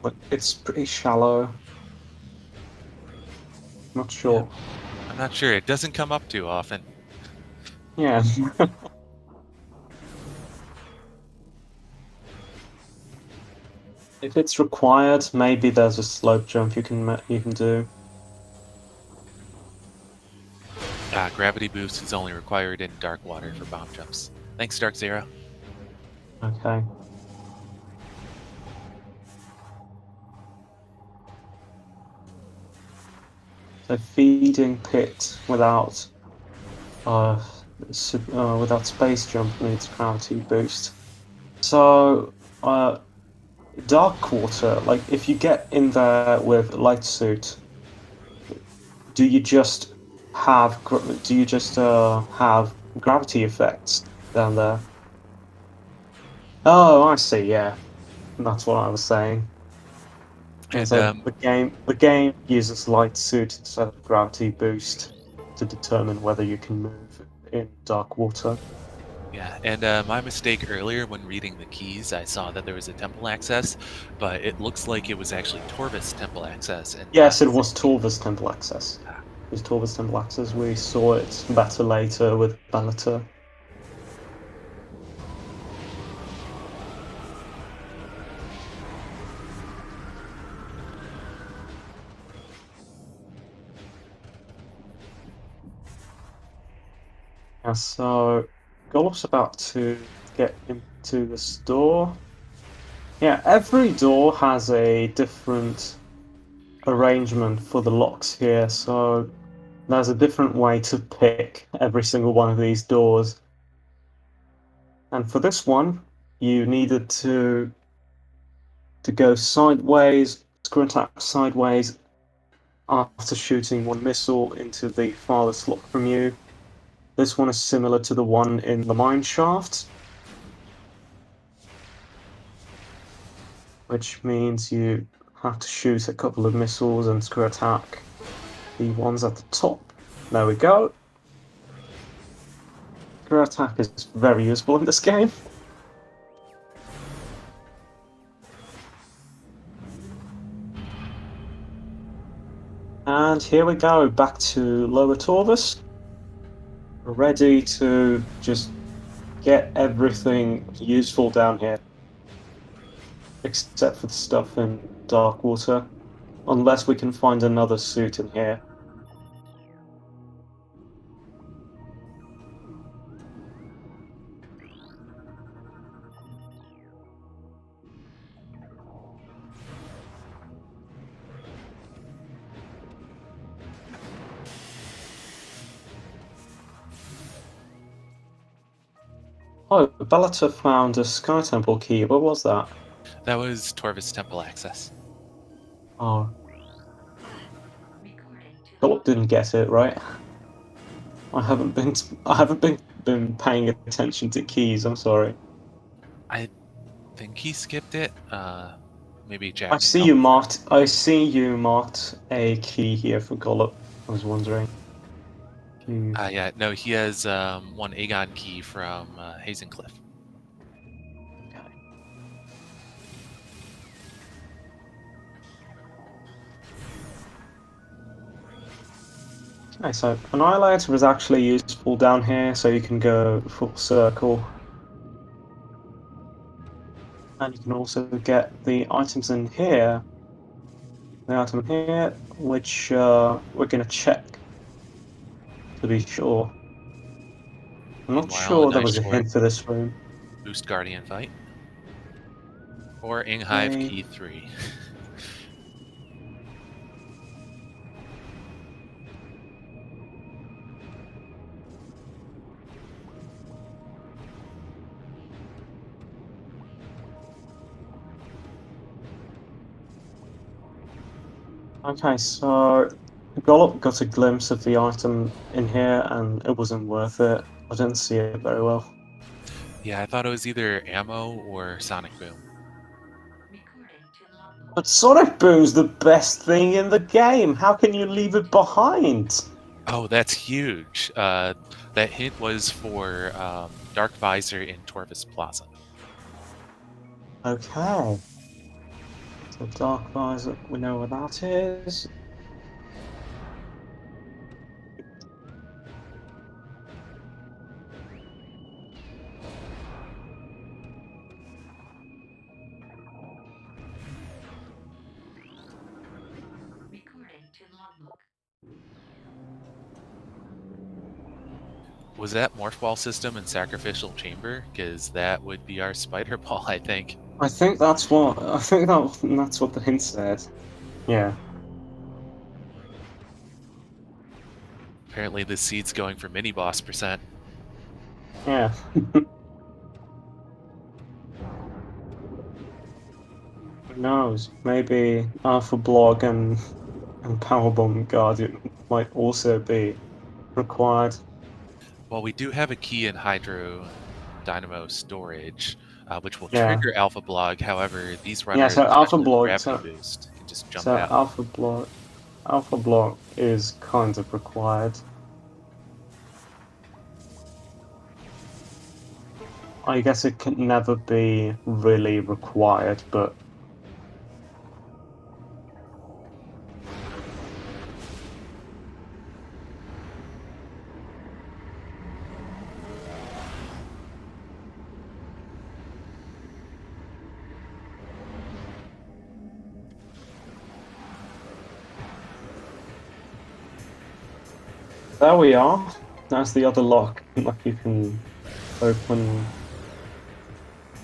But it's pretty shallow. Not Yeah, sure. I'm not sure. It doesn't come up too often. Yeah. If it's required, maybe there's a slope jump you can do. Gravity boost is only required in dark water for bomb jumps. Thanks, Dark Zero. Okay. So feeding pit uh, without space jump needs gravity boost. So dark water, like if you get in there with light suit, do you just have gravity effects down there? Oh, I see. Yeah, that's what I was saying. And And so the game uses light suit instead of gravity boost to determine whether you can move in dark water. yeah, and my mistake earlier when reading the keys, I saw that there was a temple access, but it looks like it was actually Torvis temple access and not Yes, it was Ziggy. Torva's temple access. It was Torva's temple access. We saw it better later with Bellator. Yeah, so Gollop's about to get into the store. Yeah, every door has a different arrangement for the locks here, so there's a different way to pick every single one of these doors. And for this one, you needed to go sideways, screw attack sideways after shooting one missile into the farthest lock from you. This one is similar to the one in the mine shaft, which means you have to shoot a couple of missiles and screw attack the ones at the top. There we go. Screw attack is very useful in this game. And here we go, back to Lower Torvus. Ready to just get everything useful down here, except for the stuff in Dark Water, unless we can find another suit in here. Oh, Bellator found a Sky Temple key. What was that? That was Torvis temple access. Oh, Philip didn't get it right. I haven't been been paying attention to keys. I'm sorry. I think he skipped it. Maybe I Jack can see help you with that. marked. I see you marked a key here for Gollop. I was wondering. Hmm. Yeah, no, he has one Aegon key from Hazencliff. Okay. Okay, so Annihilator is actually useful down here, so you can go full circle. And you can also get the items in here, which we're going to check to be sure. I'm not Meanwhile, a sure there nice was a short hint for this room. boost guardian fight. Or Inghive Okay. Key 3. Okay, so Gollop got a glimpse of the item in here, and it wasn't worth it. I didn't see it very well. Yeah, I thought it was either ammo or sonic boom. But Sonic Boom's the best thing in the game. How can you leave it behind? Oh, that's huge. That hint was for Dark Visor in Torvis Plaza. Okay. So Dark Visor, we know where that is. Was that Morph Ball system and Sacrificial Chamber? Because that would be our Spider Ball, I think. That's what the hint said. Yeah. Apparently, this seed's going for mini boss %. Yeah. Who knows? Maybe Alpha Blog and Powerbomb Guardian might also be required. Well, we do have a key in Hydro Dynamo storage, which will Yeah. trigger Alpha Blog. However, these Yeah, runners so Alpha with Blog gravity so boost can just jump so out. Alpha Block is kind of required. I guess it can never be really required, but there we are. That's the other lock. Like you can open.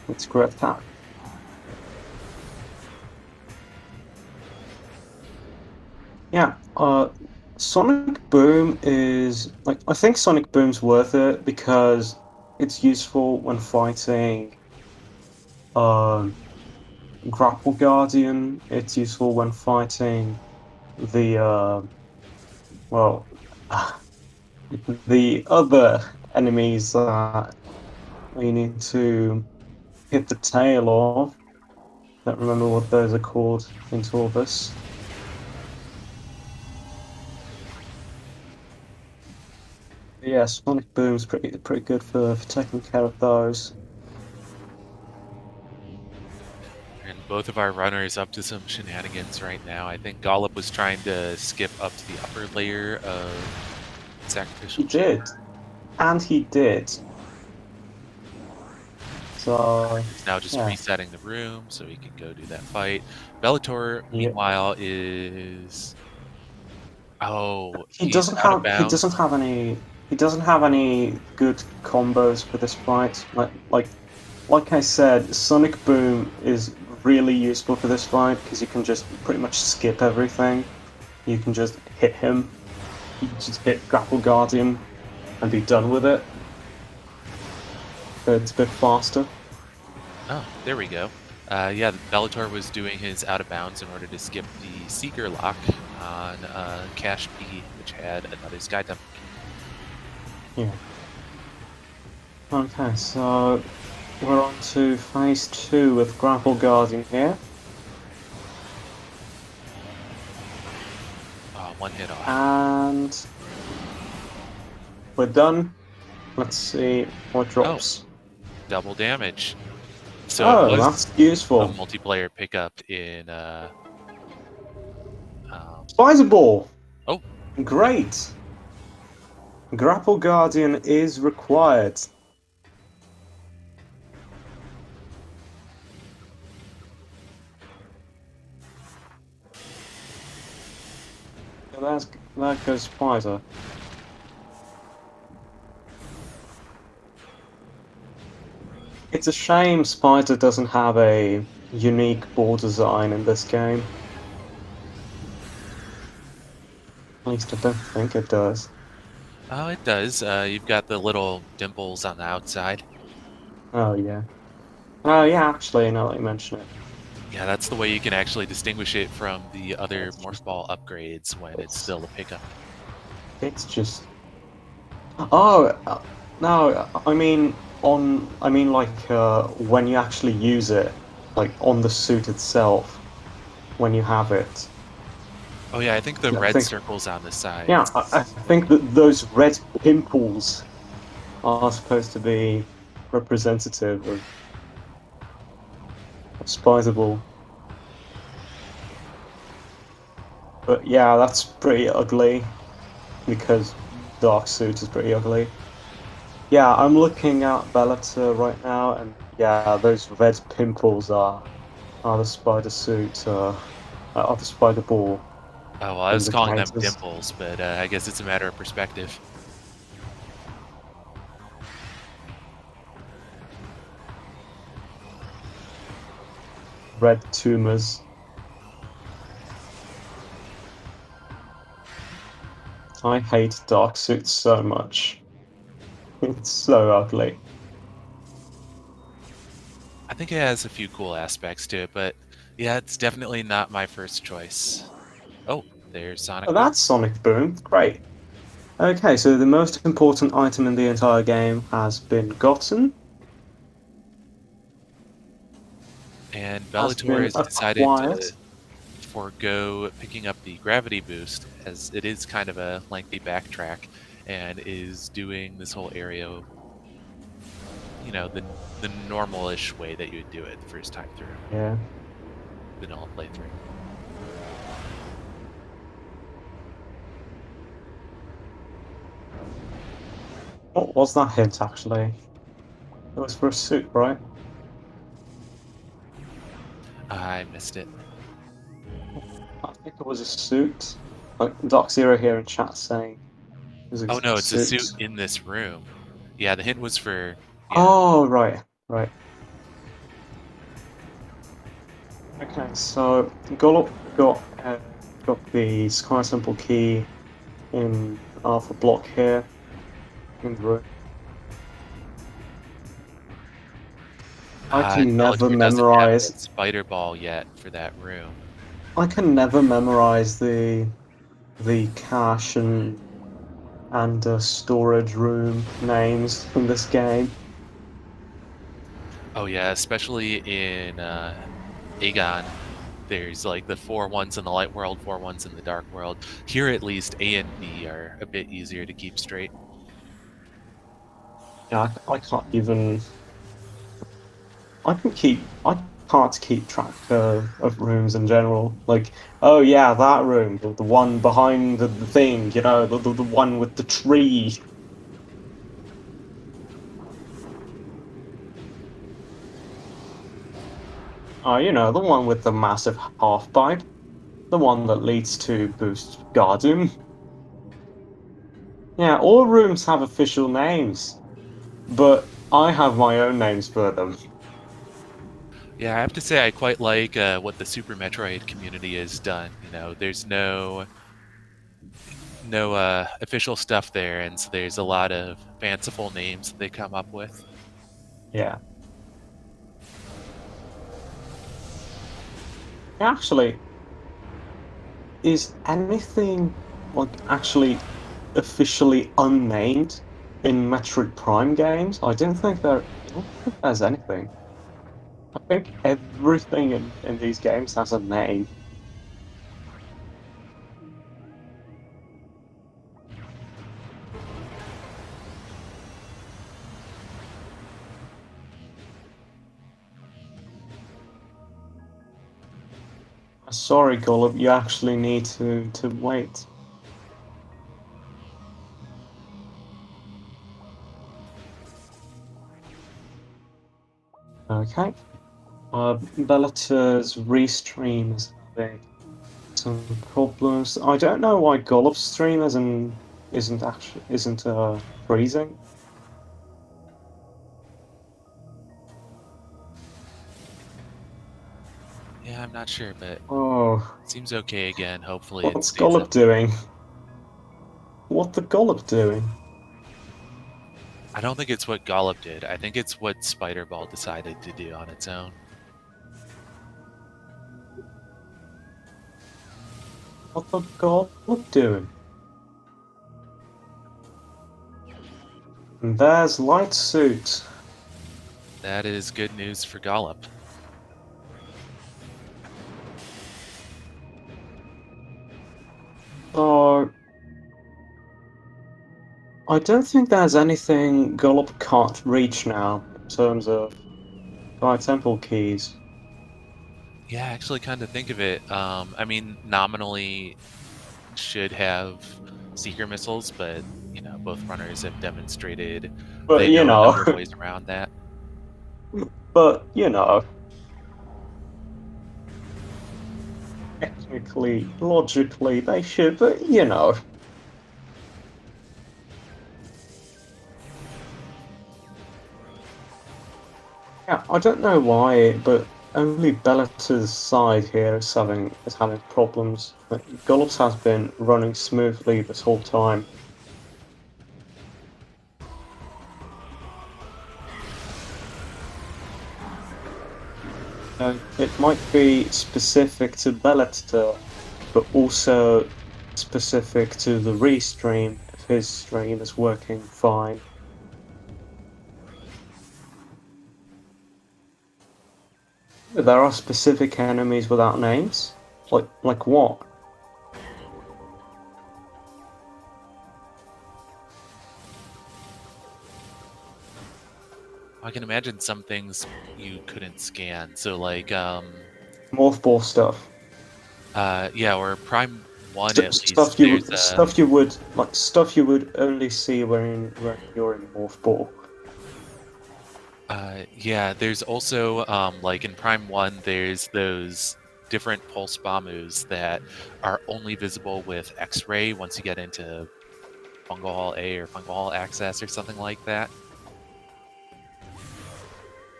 Let's grab that. Yeah. Sonic Boom is like I think Sonic Boom's worth it because it's useful when fighting um Grapple Guardian. It's useful when fighting the well the other enemies that we need to hit the tail of. Don't remember what those are called in Torvus. Yeah, Sonic Boom's pretty good for taking care of those. And both of our runners up to some shenanigans right now. I think Gollop was trying to skip up to the upper layer of He Sacrificial did, Chamber. and he did. So He's now just yeah, resetting the room so he can go do that fight. Bellator, yeah. meanwhile, is... Oh, He he's doesn't out of have he bounds. doesn't have any he doesn't have any good combos for this fight. Like I said, Sonic Boom is really useful for this fight because you can just pretty much skip everything. You can just hit him. You can just hit Grapple Guardian and be done with it. It's a bit faster. Oh, there we go. Yeah, Bellator was doing his out of bounds in order to skip the Seeker lock on Cash B, which had another Sky Temple. Yeah. Okay, so we're on to phase 2 with Grapple Guardian here. One hit off. And we're done. Let's see what Oh, drops. double damage. So it Oh, was that's a useful. multiplayer pickup in. Spider Ball! Oh, Great! Grapple Guardian is required. So that goes Spider. It's a shame Spider doesn't have a unique ball design in this game. At least I don't think it does. Oh, it does. You've got the little dimples on the outside. Oh yeah. Oh yeah, actually, now that you mention it. Yeah, that's the way you can actually distinguish it from the other It's Morph just Ball upgrades when it's it's still a pickup. it's just oh no, I mean like when you actually use it, like on the suit itself, when you have it. Oh yeah, I think the Yeah, I red think circles on the yeah, sides. I think that those red pimples are supposed to be representative of Spider-Ball. But yeah, that's pretty ugly because Dark Suit is pretty ugly. Yeah, I'm looking at Bellator right now, and yeah, those red pimples are the spider suit, are the spider ball Oh, well, I was calling them indicators. dimples, but I guess it's a matter of perspective. Red tumors. I hate Dark Suit so much. It's so ugly. I think it has a few cool aspects to it, but yeah, it's definitely not my first choice. Oh, there's Oh, Sonic Boom. that's Sonic Boom. Great. Okay, so the most important item in the entire game has been gotten, And has Bellator been has decided acquired. to forego picking up the gravity boost, as it is kind of a lengthy backtrack, and is doing this whole area, the normal-ish way that you would do it the first time through, Yeah. vanilla playthrough. What was that hint, actually? It was for a suit, right? I missed it. I think it was a suit. Like Doc Zero here in chat saying it was Oh a no, it's a suit suit. in this room. Yeah, the hint was for, yeah. Oh, right, right. Okay, so got the Sky Temple key in Alpha block here in the room. I can never Bellator doesn't have the memorize. spider ball yet for that room. I can never memorize the cache and storage room names in this game. Oh yeah, especially in Aegon. There's like the four ones in the light world, four ones in the dark world. Here at least A and B are a bit easier to keep straight. Yeah, I can't even. I can't keep track of rooms in general. Like, oh yeah, that room, the one behind the thing, the one with the tree. Oh, the one with the massive half pipe, the one that leads to Boost Garden. Yeah, all rooms have official names, but I have my own names for them. Yeah, I have to say I quite like what the Super Metroid community has done. There's no official stuff there, and so there's a lot of fanciful names that they come up with. Yeah, actually, is anything like actually officially unnamed in Metroid Prime games? I don't think there's anything. I think everything in these games has a name. Sorry, Golub, you actually need to wait. Okay. Bellator's restream is having some problems. I don't know why Gollop's stream isn't freezing. Yeah, I'm not sure, but Oh, seems okay again. Hopefully it what's stays Gollop that way. doing? What the Gollop doing? I don't think it's what Gollop did. I think it's what Spiderball decided to do on its own. What the Gollop doing? And there's Light Suit. That is good news for Gollop. So I don't think there's anything Gollop can't reach now in terms of Sky Temple keys. Yeah, actually, kind of think of it. I mean, nominally should have seeker missiles, but both runners have demonstrated But they you know a know, number of ways around that. but you know, technically, logically, they should. But you know, yeah, I don't know why, but only Bellator's side here is having problems. But Gollop's has been running smoothly this whole time. It might be specific to Bellator, but also specific to the restream if his stream is working fine. There are specific enemies without names? Like what? I can imagine some things you couldn't scan. So, like, Morph ball stuff. yeah, or Prime One at least. Stuff you There's would stuff you would only see when you're in morph ball. yeah, there's also like in Prime One, there's those different pulse bombus that are only visible with X-ray once you get into Fungal Hall A or Fungal Hall Access or something like that.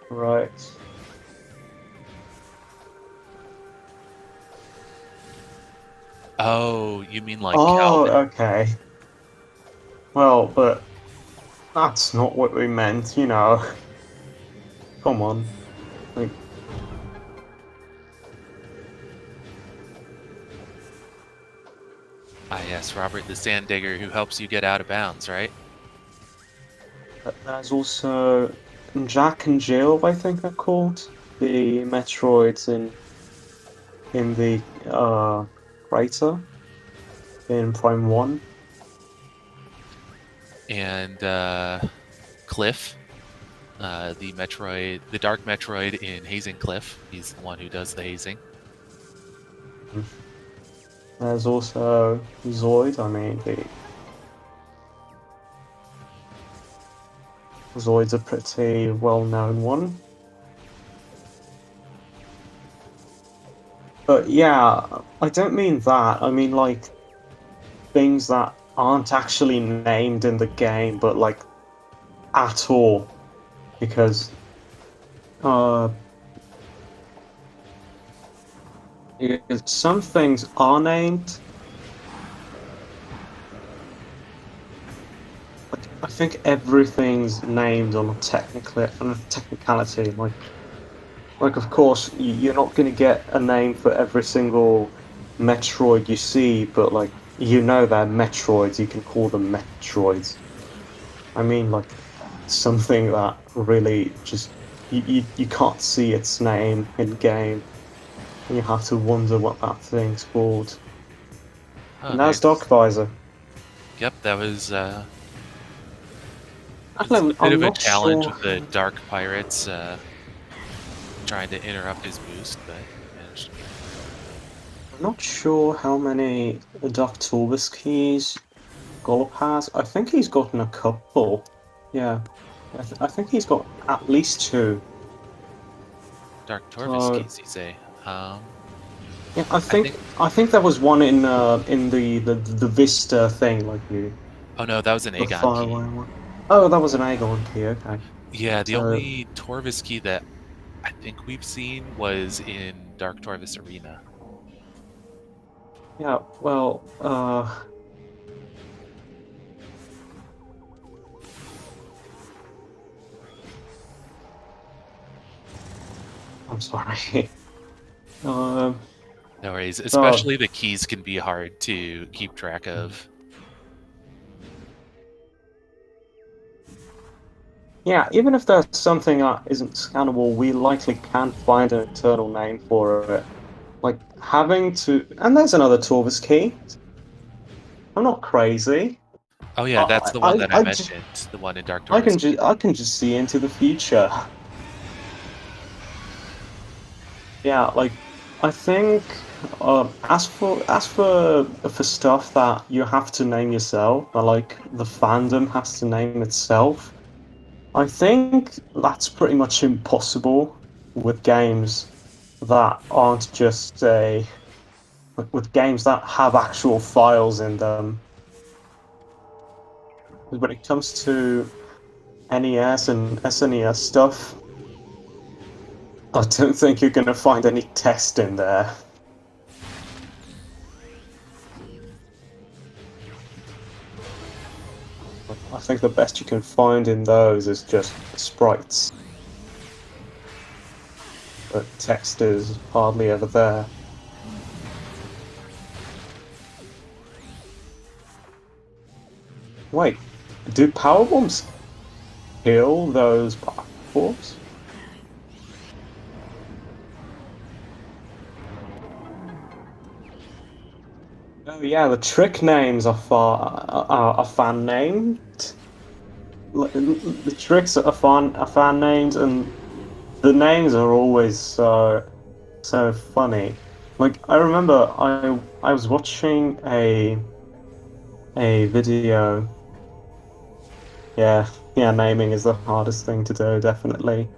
Right. Oh, you mean like Oh, Calvin? okay. Well, but that's not what we meant, you know. Come on. Like, Ah, yes, Robert the Sand Digger who helps you get out of bounds, right? there's also Jack and Jill, I think they're called. The Metroids in the crater in Prime 1. And Cliff, the Dark Metroid in Hazing Cliff. He's the one who does the hazing. There's also Zoid, I mean, the Zoid's a pretty well-known one. But yeah, I don't mean that. I mean, like, things that aren't actually named in the game, but, like, at all. Because, uh, some things are named. Like, I think everything's named on a technicality. Like, of course, you're not going to get a name for every single Metroid you see, but, like, you know they're Metroids, you can call them Metroids. I mean, like, something that really just, you can't see its name in game, and you have to wonder what that thing's called. Oh, And that's Dark Visor. Yep, that was it's a Actually, bit I'm of a not challenge sure. with the Dark Pirates trying to interrupt his boost, but managed. I'm not sure how many Dark Torvus keys Golub has. I think he's gotten a couple. Yeah, I think he's got at least two. Dark Torvis So keys, you say? yeah, I think. I think there was one in the Vista thing, like Oh no, that was an the Aegon key. faraway one. Oh, that was an Aegon key. Okay. Yeah, the So only Torvis key that I think we've seen was in Dark Torvis Arena. yeah, well, I'm sorry. um, No worries. so Especially the keys can be hard to keep track of. yeah, even if there's something that isn't scannable, we likely can't find an internal name for it. Like having to, and there's another Torvis key. I'm not crazy. Oh yeah, that's the one that I I just mentioned, the one in Dark Torvis key. I can just see into the future. Yeah, like I think as for stuff that you have to name yourself, or like the fandom has to name itself, I think that's pretty much impossible with games that aren't just a with games that have actual files in them. When it comes to NES and SNES stuff, I don't think you're going to find any test in there. I think the best you can find in those is just sprites, but text is hardly ever there. Wait, do power bombs kill those platforms? Oh yeah, the trick names are fan named. The tricks are fan names, and the names are always so funny. Like I remember, I was watching a video. Yeah, yeah, naming is the hardest thing to do, definitely.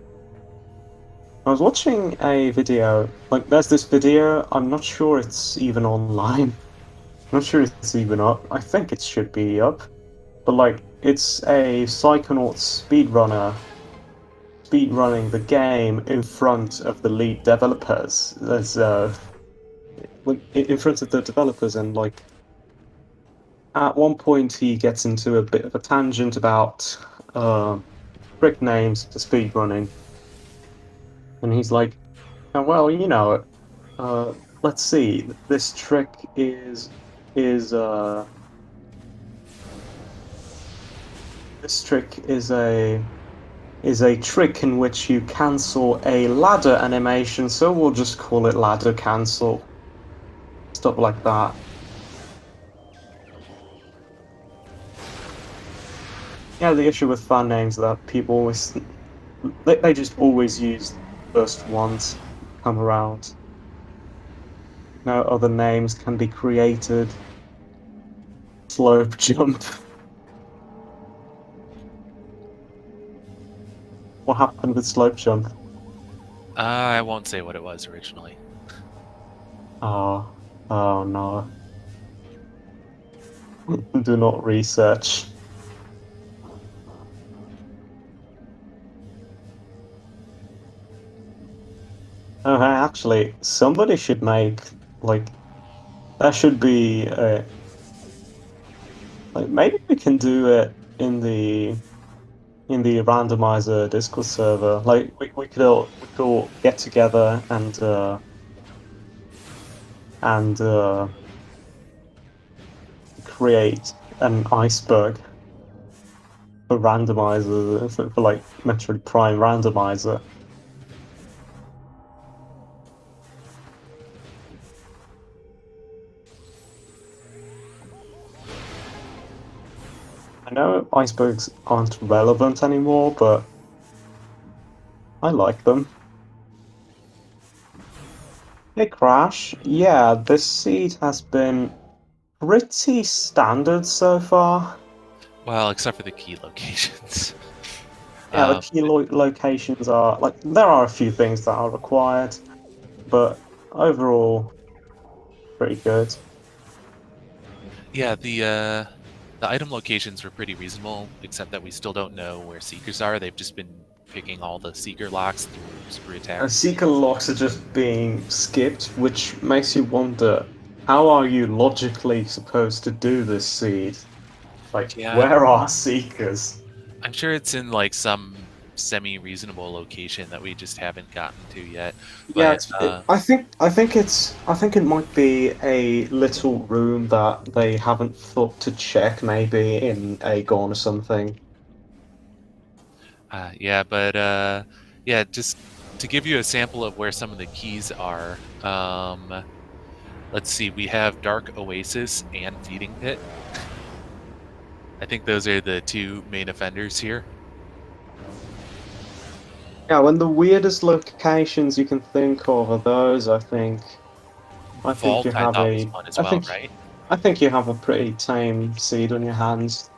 I was watching a video, like there's this video, I'm not sure it's even online. I'm not sure it's even up. I think it should be up. But like it's a Psychonaut speedrunning the game in front of the lead developers. There's like in front of the developers, and like at one point he gets into a bit of a tangent about trick names for speedrunning. And he's like, "Oh, well, you know, uh, let's see. Is this trick is a trick in which you cancel a ladder animation, so we'll just call it ladder cancel." Stuff like that. Yeah, the issue with fan names is that people always they just always use the first ones come around. No other names can be created. Slope jump. What happened with slope jump? I won't say what it was originally. Oh, oh no. Do not research. Oh, hey, actually, somebody should make like there should be like maybe we can do it in the randomizer Discord server. Like we could all get together and create an iceberg for randomizer for like Metroid Prime randomizer. I know icebergs aren't relevant anymore, but I like them. Hey Crash, yeah, this seed has been pretty standard so far. Well, except for the key locations. Yeah, the Um, key locations are like there are a few things that are required, but overall pretty good. yeah, the item locations were pretty reasonable, except that we still don't know where seekers are. They've just been picking all the seeker locks through screw attacks. Seeker locks are just being skipped, which makes you wonder how are you logically supposed to do this seed? Like, Yeah, where are seekers? I'm sure it's in like some semi-reasonable location that we just haven't gotten to yet. Yeah, But I think it might be a little room that they haven't thought to check, maybe in Aegon or something. yeah, just to give you a sample of where some of the keys are. Let's see, we have Dark Oasis and Feeding Pit. I think those are the two main offenders here. Yeah, when the weirdest locations you can think of are those, I think Vault you I have thought was a fun as I well, think right? I think you have a pretty tame seed on your hands.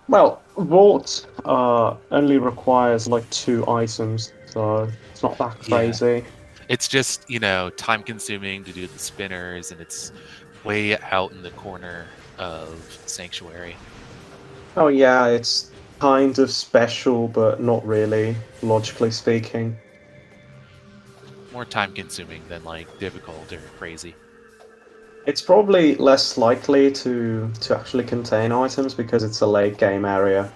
Well, Vault only requires like 2 items, so it's not that Yeah. crazy. It's just, time consuming to do the spinners, and it's way out in the corner of Sanctuary. Oh yeah, it's kind of special, but not really, logically speaking. More time consuming than like difficult or crazy. It's probably less likely to actually contain items because it's a late game area.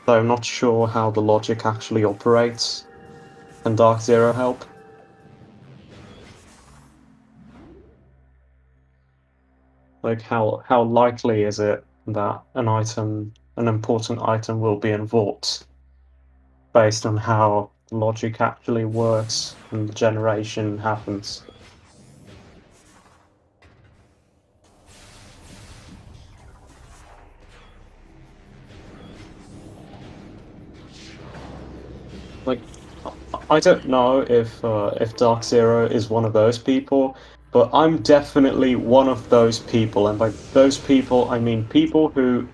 Though I'm not sure how the logic actually operates. Can Dark Zero help? Like how likely is it that an important item will be in vaults based on how logic actually works and the generation happens? Like I don't know if Dark Zero is one of those people, but I'm definitely one of those people, and by those people I mean people who,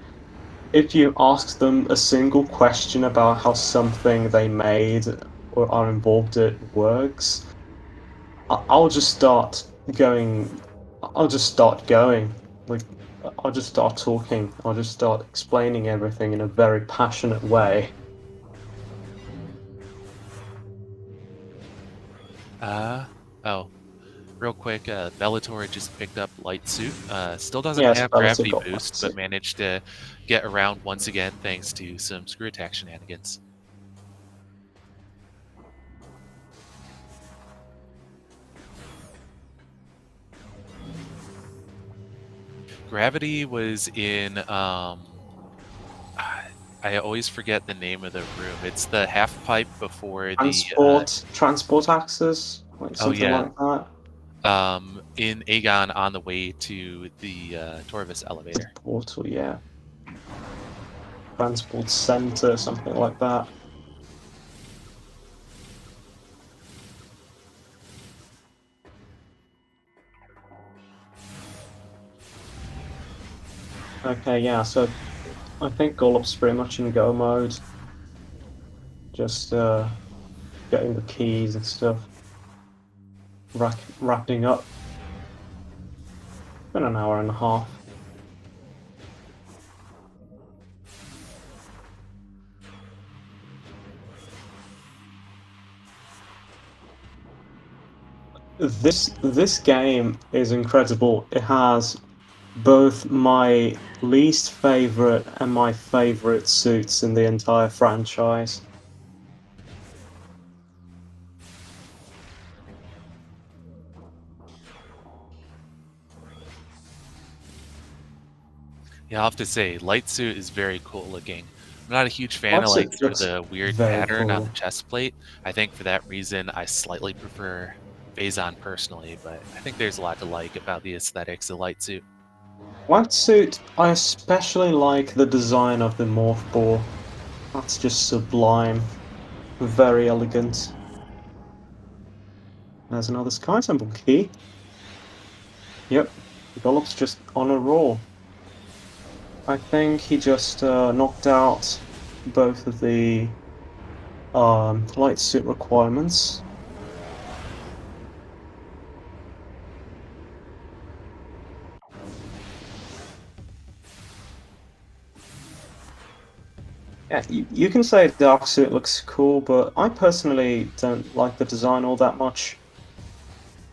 if you ask them a single question about how something they made or are involved in works, I'll just start going. I'll just start going. Like I'll just start talking. I'll just start explaining everything in a very passionate way. Uh, oh, real quick, Bellator just picked up Light Suit. Still doesn't Yes, have Bellator gravity got boost, lights. but managed to get around once again thanks to some screw attack shenanigans. Gravity was in I always forget the name of the room. It's the half pipe before the Transport access, like oh something yeah. like that. In Aegon on the way to the Torvis The elevator. portal, yeah. Transport center, something like that. Okay, yeah, so I think Golub's pretty much in go mode. Just getting the keys and stuff. Wrapping up. Been an hour and a half. This game is incredible. It has both my least favorite and my favorite suits in the entire franchise. Yeah, I'll have to say, Light Suit is very cool looking. I'm not a huge fan of What's like it sort of looks the weird very pattern on the cool. chest plate. I think for that reason, I slightly prefer Phazon personally, but I think there's a lot to like about the aesthetics of Light Suit. White suit, I especially like the design of the morph ball. That's just sublime. Very elegant. There's another Sky Temple key. Yep. Golub's just on a roll. I think he just knocked out both of the light suit requirements. Yeah, you can say Dark Suit looks cool, but I personally don't like the design all that much.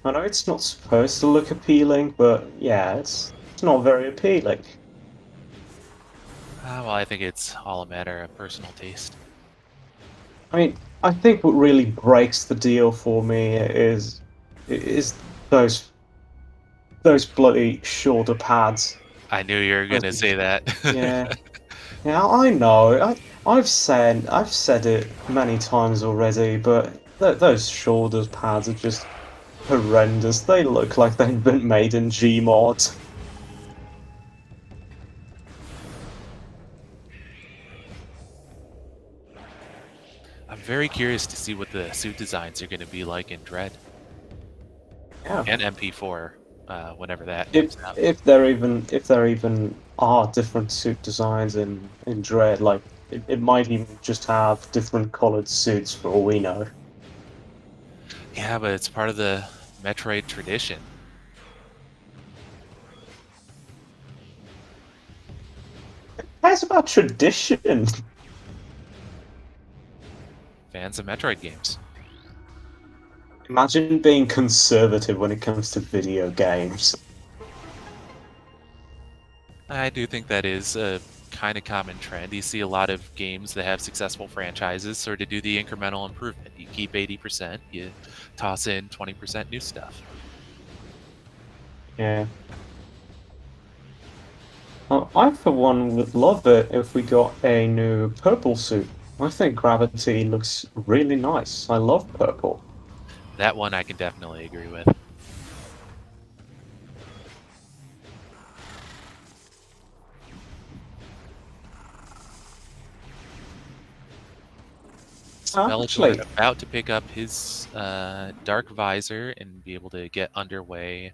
I know it's not supposed to look appealing, but yeah, it's not very appealing. Well, I think it's all a matter of personal taste. I mean, I think what really breaks the deal for me is those bloody shoulder pads. I knew you were Those- gonna say that. Yeah, yeah, I know. I've said it many times already, but those shoulders pads are just horrendous. They look like they've been made in Gmod. I'm very curious to see what the suit designs are gonna be like in Dread Yeah. and MP4, whenever that If comes out. if there even are different suit designs in Dread, like it might even just have different colored suits for all we know. Yeah, but it's part of the Metroid tradition. That's about tradition. Fans of Metroid games. Imagine being conservative when it comes to video games. I do think that is a kind of common trend. You see a lot of games that have successful franchises sort of do the incremental improvement. You keep 80%, you toss in 20% new stuff. Yeah. I, for one, would love it if we got a new purple suit. I think Gravity looks really nice. I love purple. That one I can definitely agree with. Bellator Actually, about to pick up his Dark Visor and be able to get underway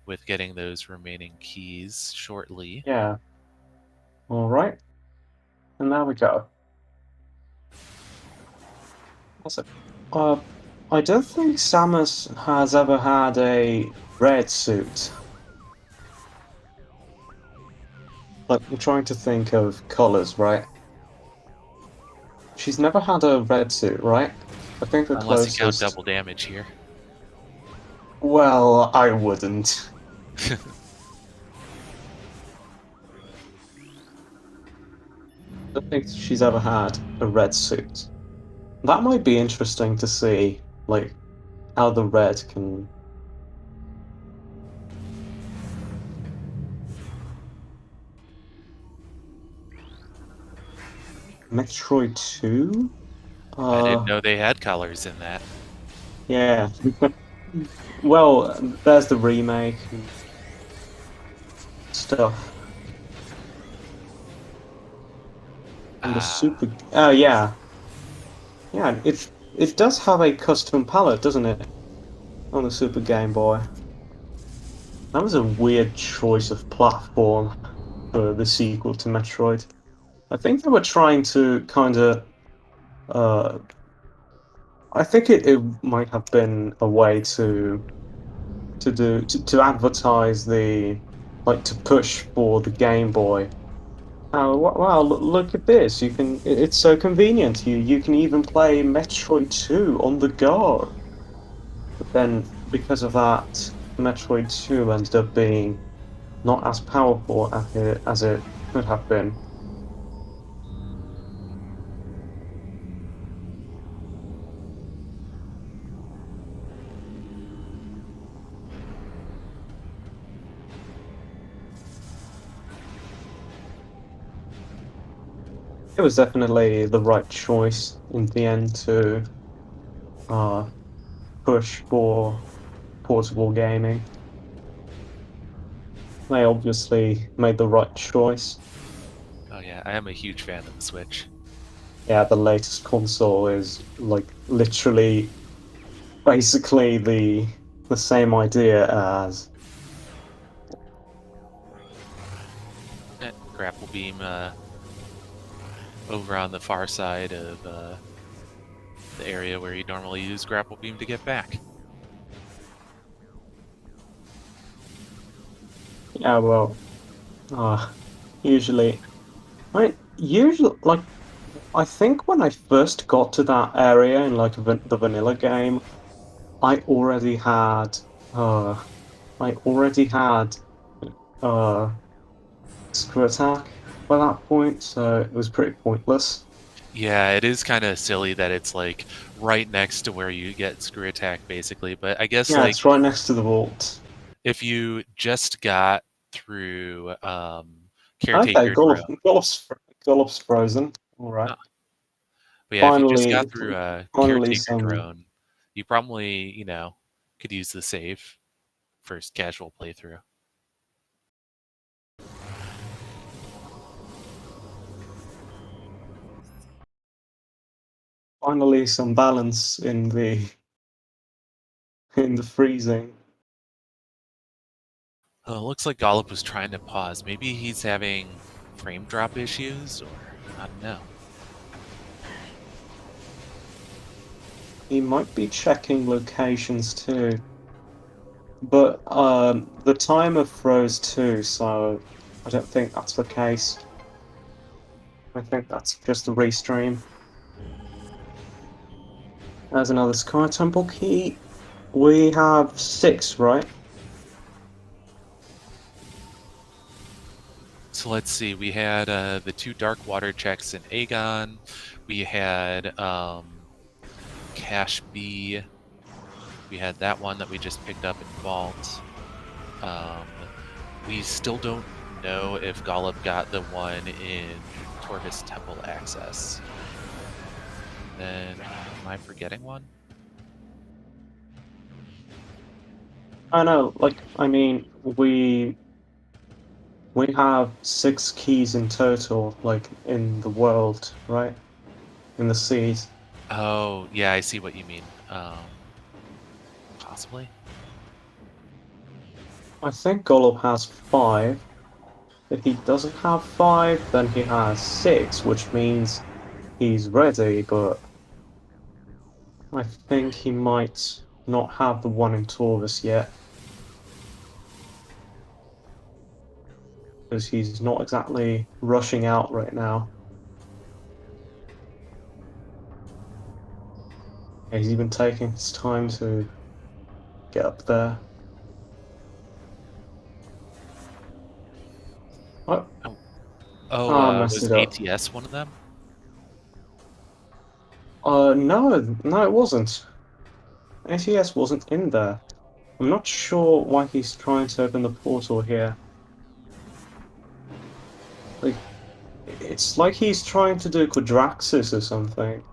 with getting those remaining keys shortly. yeah. All right. And there we go. That's it. Uh, I don't think Samus has ever had a red suit. Like, we're trying to think of colors, right? She's never had a red suit, right? I think the Unless you count closest. double damage here. Well, I wouldn't. I don't think she's ever had a red suit. That might be interesting to see, like, how the red can. Metroid 2? I didn't know they had colors in that. Yeah. Well, there's the remake and stuff. And the Ah, Super. Oh, yeah. Yeah, it does have a custom palette, doesn't it? On the Super Game Boy. That was a weird choice of platform for the sequel to Metroid. I think they were trying to kind of. Uh, I think it might have been a way to advertise the like to push for the Game Boy. Oh wow! Look at this. You can. It's so convenient. You can even play Metroid 2 on the go. But then, because of that, Metroid 2 ended up being not as powerful as it could have been. It was definitely the right choice in the end to uh, push for portable gaming. They obviously made the right choice. oh yeah, I am a huge fan of the Switch. Yeah, the latest console is like literally basically the same idea as grapple beam over on the far side of the area where you normally use grapple beam to get back. Yeah, well, usually, usually, like, I think when I first got to that area in like the vanilla game, I already had, uh, I already had, uh, screw attack by that point, so it was pretty pointless. Yeah, it is kind of silly that it's like right next to where you get screw attack, basically. But I guess Yeah, like it's right next to the vault. if you just got through Okay, caretaker drone, Golub's frozen. All right. uh, but yeah, if you just got Finally, through finally caretaker some. drone, you probably could use the save first casual playthrough. Finally some balance in the freezing. Oh, it looks like Gollop was trying to pause. Maybe he's having frame drop issues, or I don't know. He might be checking locations too, but the timer froze too, so I don't think that's the case. I think that's just a restream. There's another Sky Temple key. We have 6, right? So let's see. We had the 2 dark water checks in Aegon. We had Cash B. We had that one that we just picked up in Vault. We still don't know if Gollop got the one in Torvis Temple Access. Then, am I forgetting one? I know, like, I mean, we have 6 keys in total, like, in the world, right? In the seas. Oh, yeah, I see what you mean. Possibly. I think Golub has 5. If he doesn't have 5, then he has 6, which means he's ready, but I think he might not have the one in Taurus yet. Because he's not exactly rushing out right now. He's even taking his time to get up there. Oh, Oh, oh messed was it up. ATS one of them? No, it wasn't. ATS wasn't in there. I'm not sure why he's trying to open the portal here. Like, it's like he's trying to do Quadraxis or something.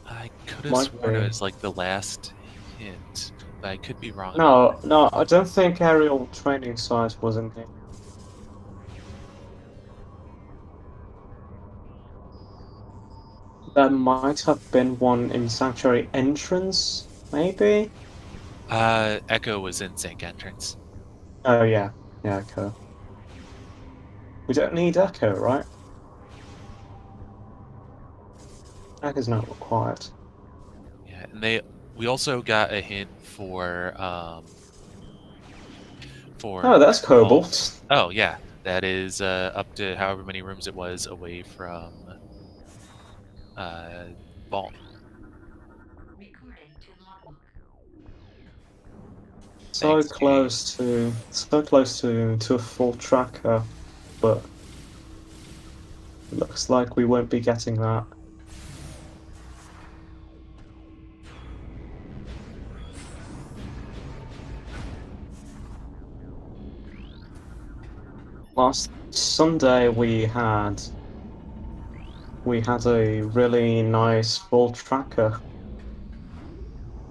I could have Might sworn it be. was like the last hint, but I could be wrong about No, no, I don't think aerial training site was in here. There might have been one in Sanctuary entrance, maybe? that. Echo was in Sync Entrance. Oh, yeah. Yeah, Echo. We don't need Echo, right? Echo's not required. Yeah, and we also got a hint Oh, for that's Vault. Cobalt. Oh yeah, that is up to however many rooms it was away from uh, Vault. Thanks, James. So close to a full tracker, but it looks like we won't be getting that. Last Sunday we had a really nice full tracker.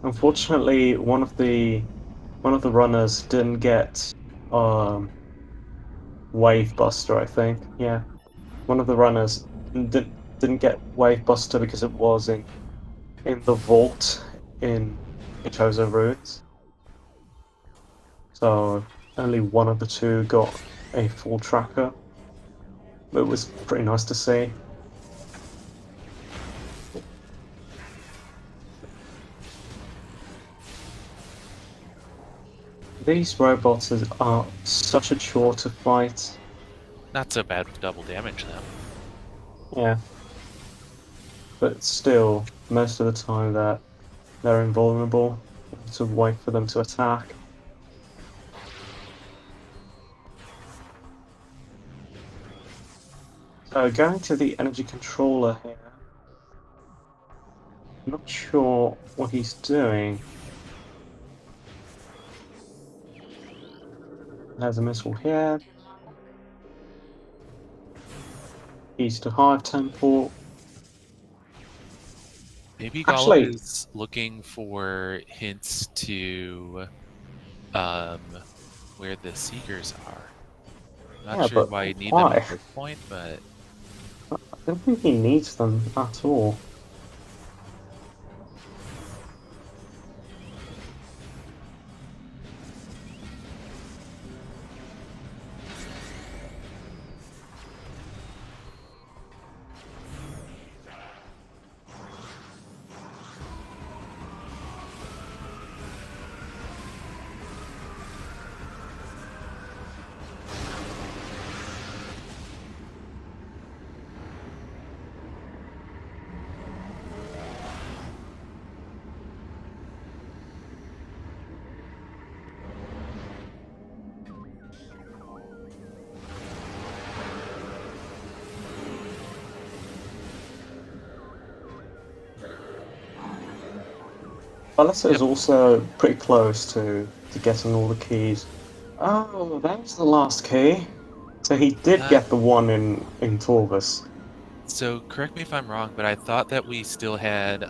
Unfortunately, one of the runners didn't get um Wave Buster, I think. Yeah. One of the runners didn't get Wave Buster because it was in the vault in Chozo Ruins. So only one of the two got a full tracker. it was pretty nice to see. These robots are such a chore to fight. Not so bad with double damage, though. Yeah, but still, most of the time they're invulnerable. You have to wait for them to attack. So going to the energy controller here. I'm not sure what he's doing. There's a missile here. Keys to Hive Temple. Maybe Gollop Actually, is looking for hints to um, where the Seekers are. Not yeah, sure but why you need them at why? this point, but I don't think he needs them at all. Ballister is yep. also pretty close to getting all the keys. Oh, that was the last key. So he did Uh, get the one in Torvus. so correct me if I'm wrong, but I thought that we still had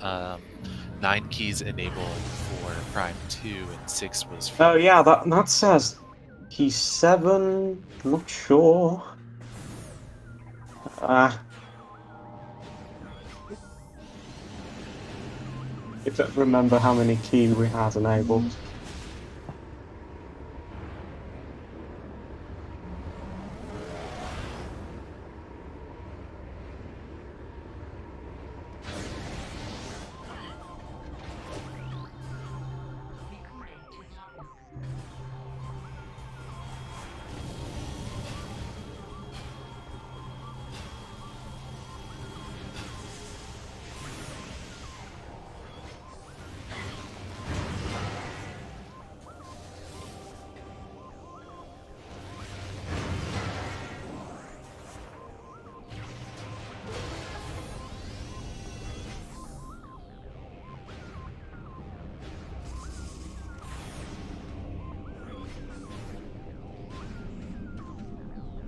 9 keys enabled for Prime 2 and 6 was Oh for. yeah, that says he's 7. Not sure. Uh, I don't remember how many keys we had enabled.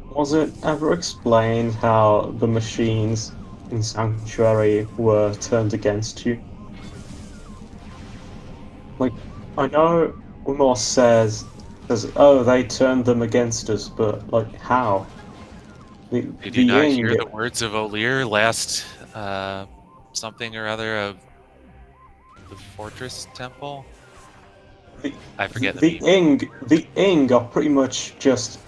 Was it ever explained how the machines in Sanctuary were turned against you? Like, I know Umar says, oh, they turned them against us, but like, how? Did you The not Ing, hear the words of Olir last something or other of the Fortress Temple? the I forget the the meme. Ing are pretty much just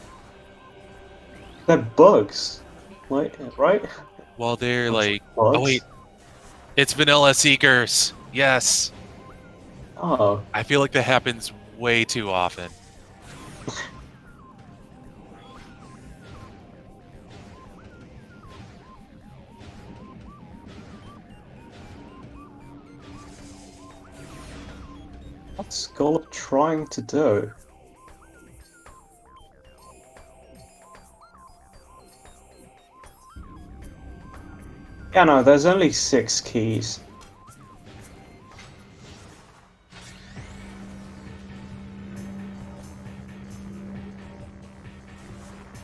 they're bugs, like right? Well, they're Bunch of like, oh wait, bugs. it's Vanilla Seekers. Yes, Oh, I feel like that happens way too often. what's Golub trying to do? Yeah, no, there's only 6 keys.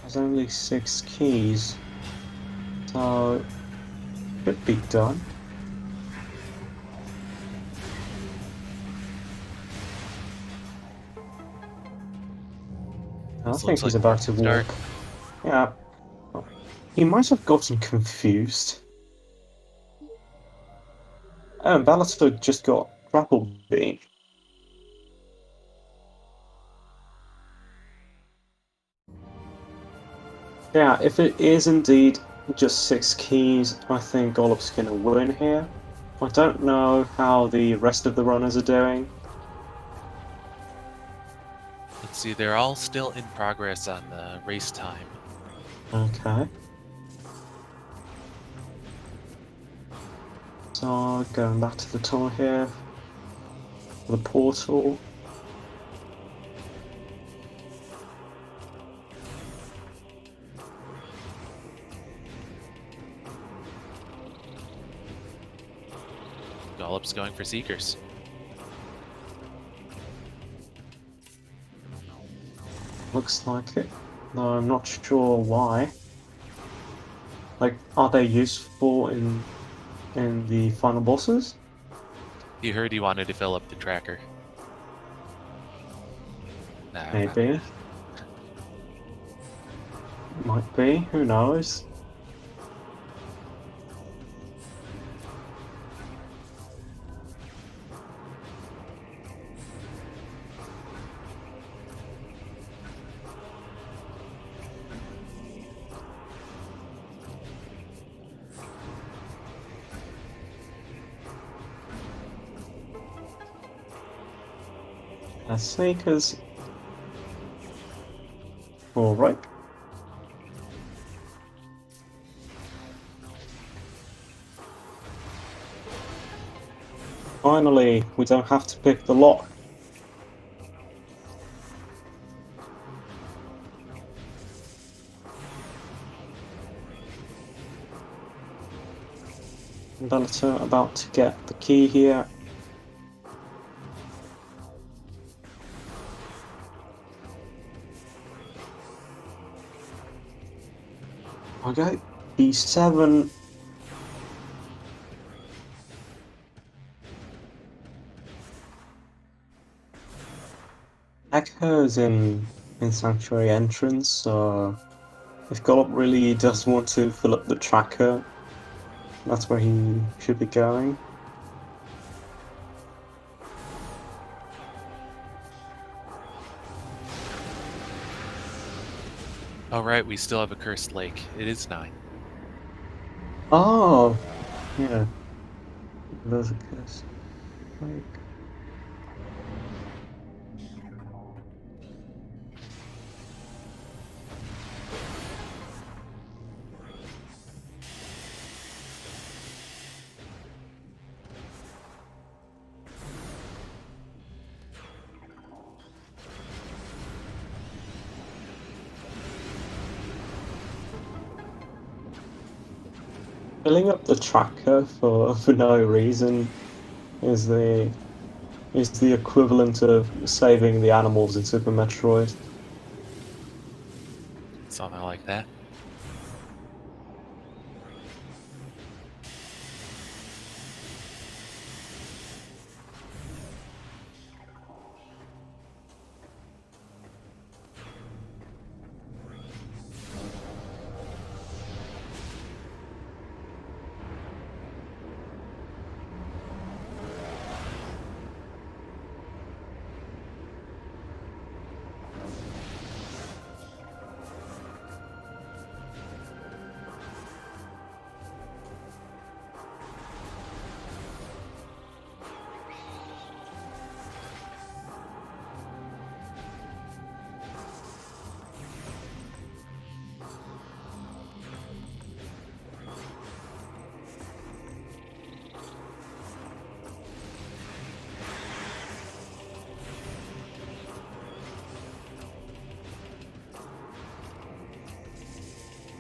There's only 6 keys, so should be done. I This think looks he's like a about to working start. walk. Yeah, he might have gotten confused. Oh, Balasford just got grapple beam. Yeah, if it is indeed just 6 keys, I think Gollop's gonna win here. I don't know how the rest of the runners are doing. Let's see, they're all still in progress on the race time. Okay. So going back to the tour here, the portal. Gollop's going for Seekers. Looks like it, though I'm not sure why. Like, are they useful in the final bosses? He heard he wanted to fill up the tracker. Nah, not Maybe. Might be, who knows? Sneakers. Alright. Finally, we don't have to pick the lock. Bellator about to get the key here. Okay, B7. Echo's in Sanctuary entrance, so if Gollop really does want to fill up the tracker, that's where he should be going. All right, we still have a cursed lake. It is 9. Oh, yeah, there's a curse. Like, filling up the tracker for no reason is the equivalent of saving the animals in Super Metroid. Something like that.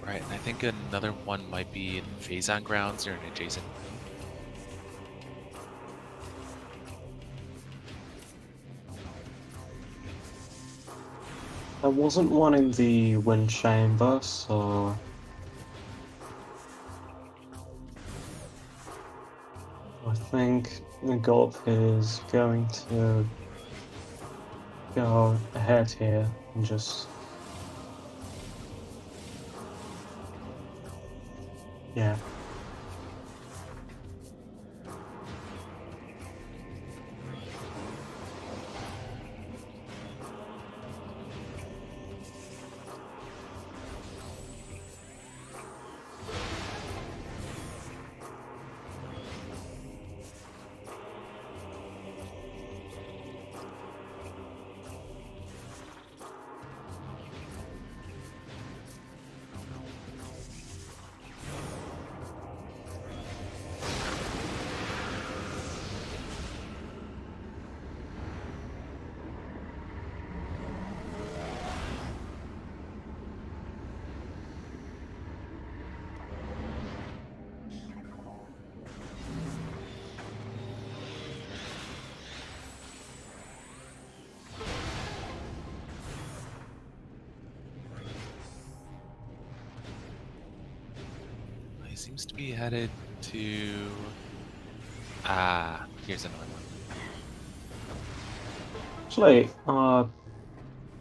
Right, and I think another one might be in Phazon grounds or an adjacent. There wasn't one in the wind chamber, so I think the Gulp is going to go ahead here and just, yeah. seems to be headed to... here's another one. Actually,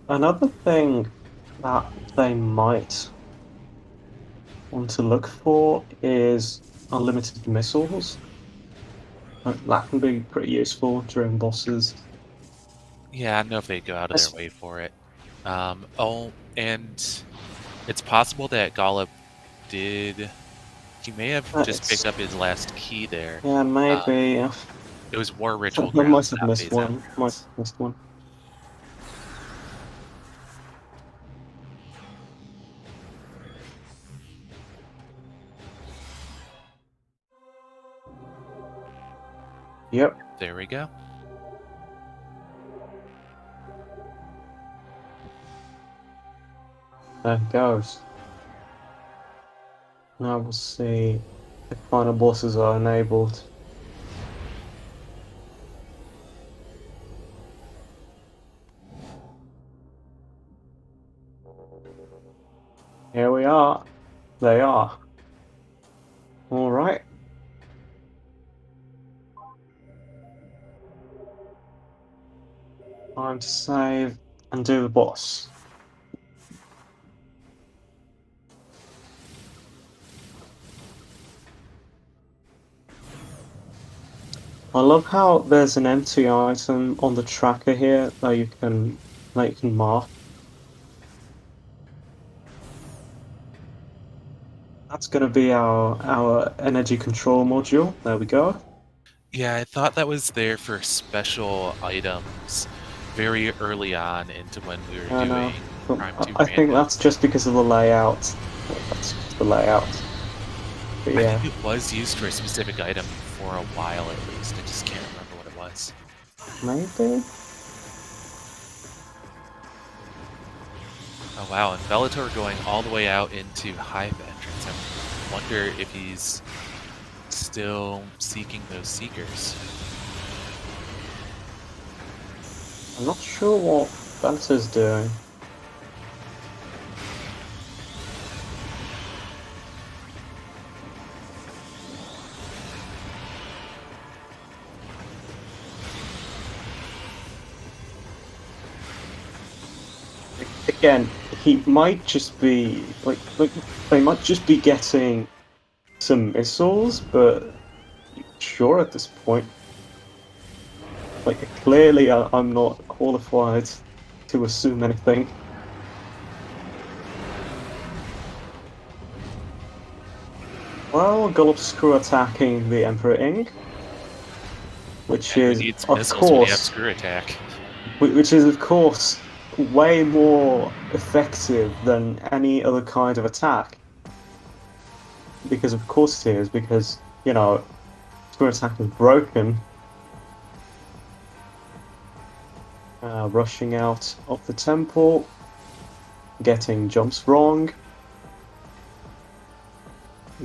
another thing that they might want to look for is unlimited missiles. That can be pretty useful during bosses. Yeah, I don't know if they'd go out of their Es- way for it. Oh, and it's possible that Gollop did... He may have just It's picked up his last key there. yeah, Um, maybe. it was War Ritual I Grounds, might have not missed Phase Out one. Might Grounds. have missed one. Yep, There we go. there it goes. Now we'll see if final bosses are enabled. Here we are. They are. All right. Time to save and do the boss. I love how there's an empty item on the tracker here that you can mark. That's going to be our energy control module. There we go. Yeah, I thought that was there for special items very early on into when we were I know. doing But Prime 2 I think Random. that's just because of the layout. That's just the layout. But I yeah, think it was used for a specific item for a while at least. I just can't remember what it was. maybe. Oh wow, and Bellator going all the way out into Hive entrance. I wonder if he's still seeking those Seekers. I'm not sure what Banter's doing. Again, he might just be like they might just be getting some missiles, but sure at this point. Like clearly, I'm not qualified to assume anything. Well, Gullop's screw attacking the Emperor Ing, which And who is needs of missiles when you have course, Screw Attack? way more effective than any other kind of attack. Because of course it is, because screw attack is broken. Rushing out of the temple, getting jumps wrong.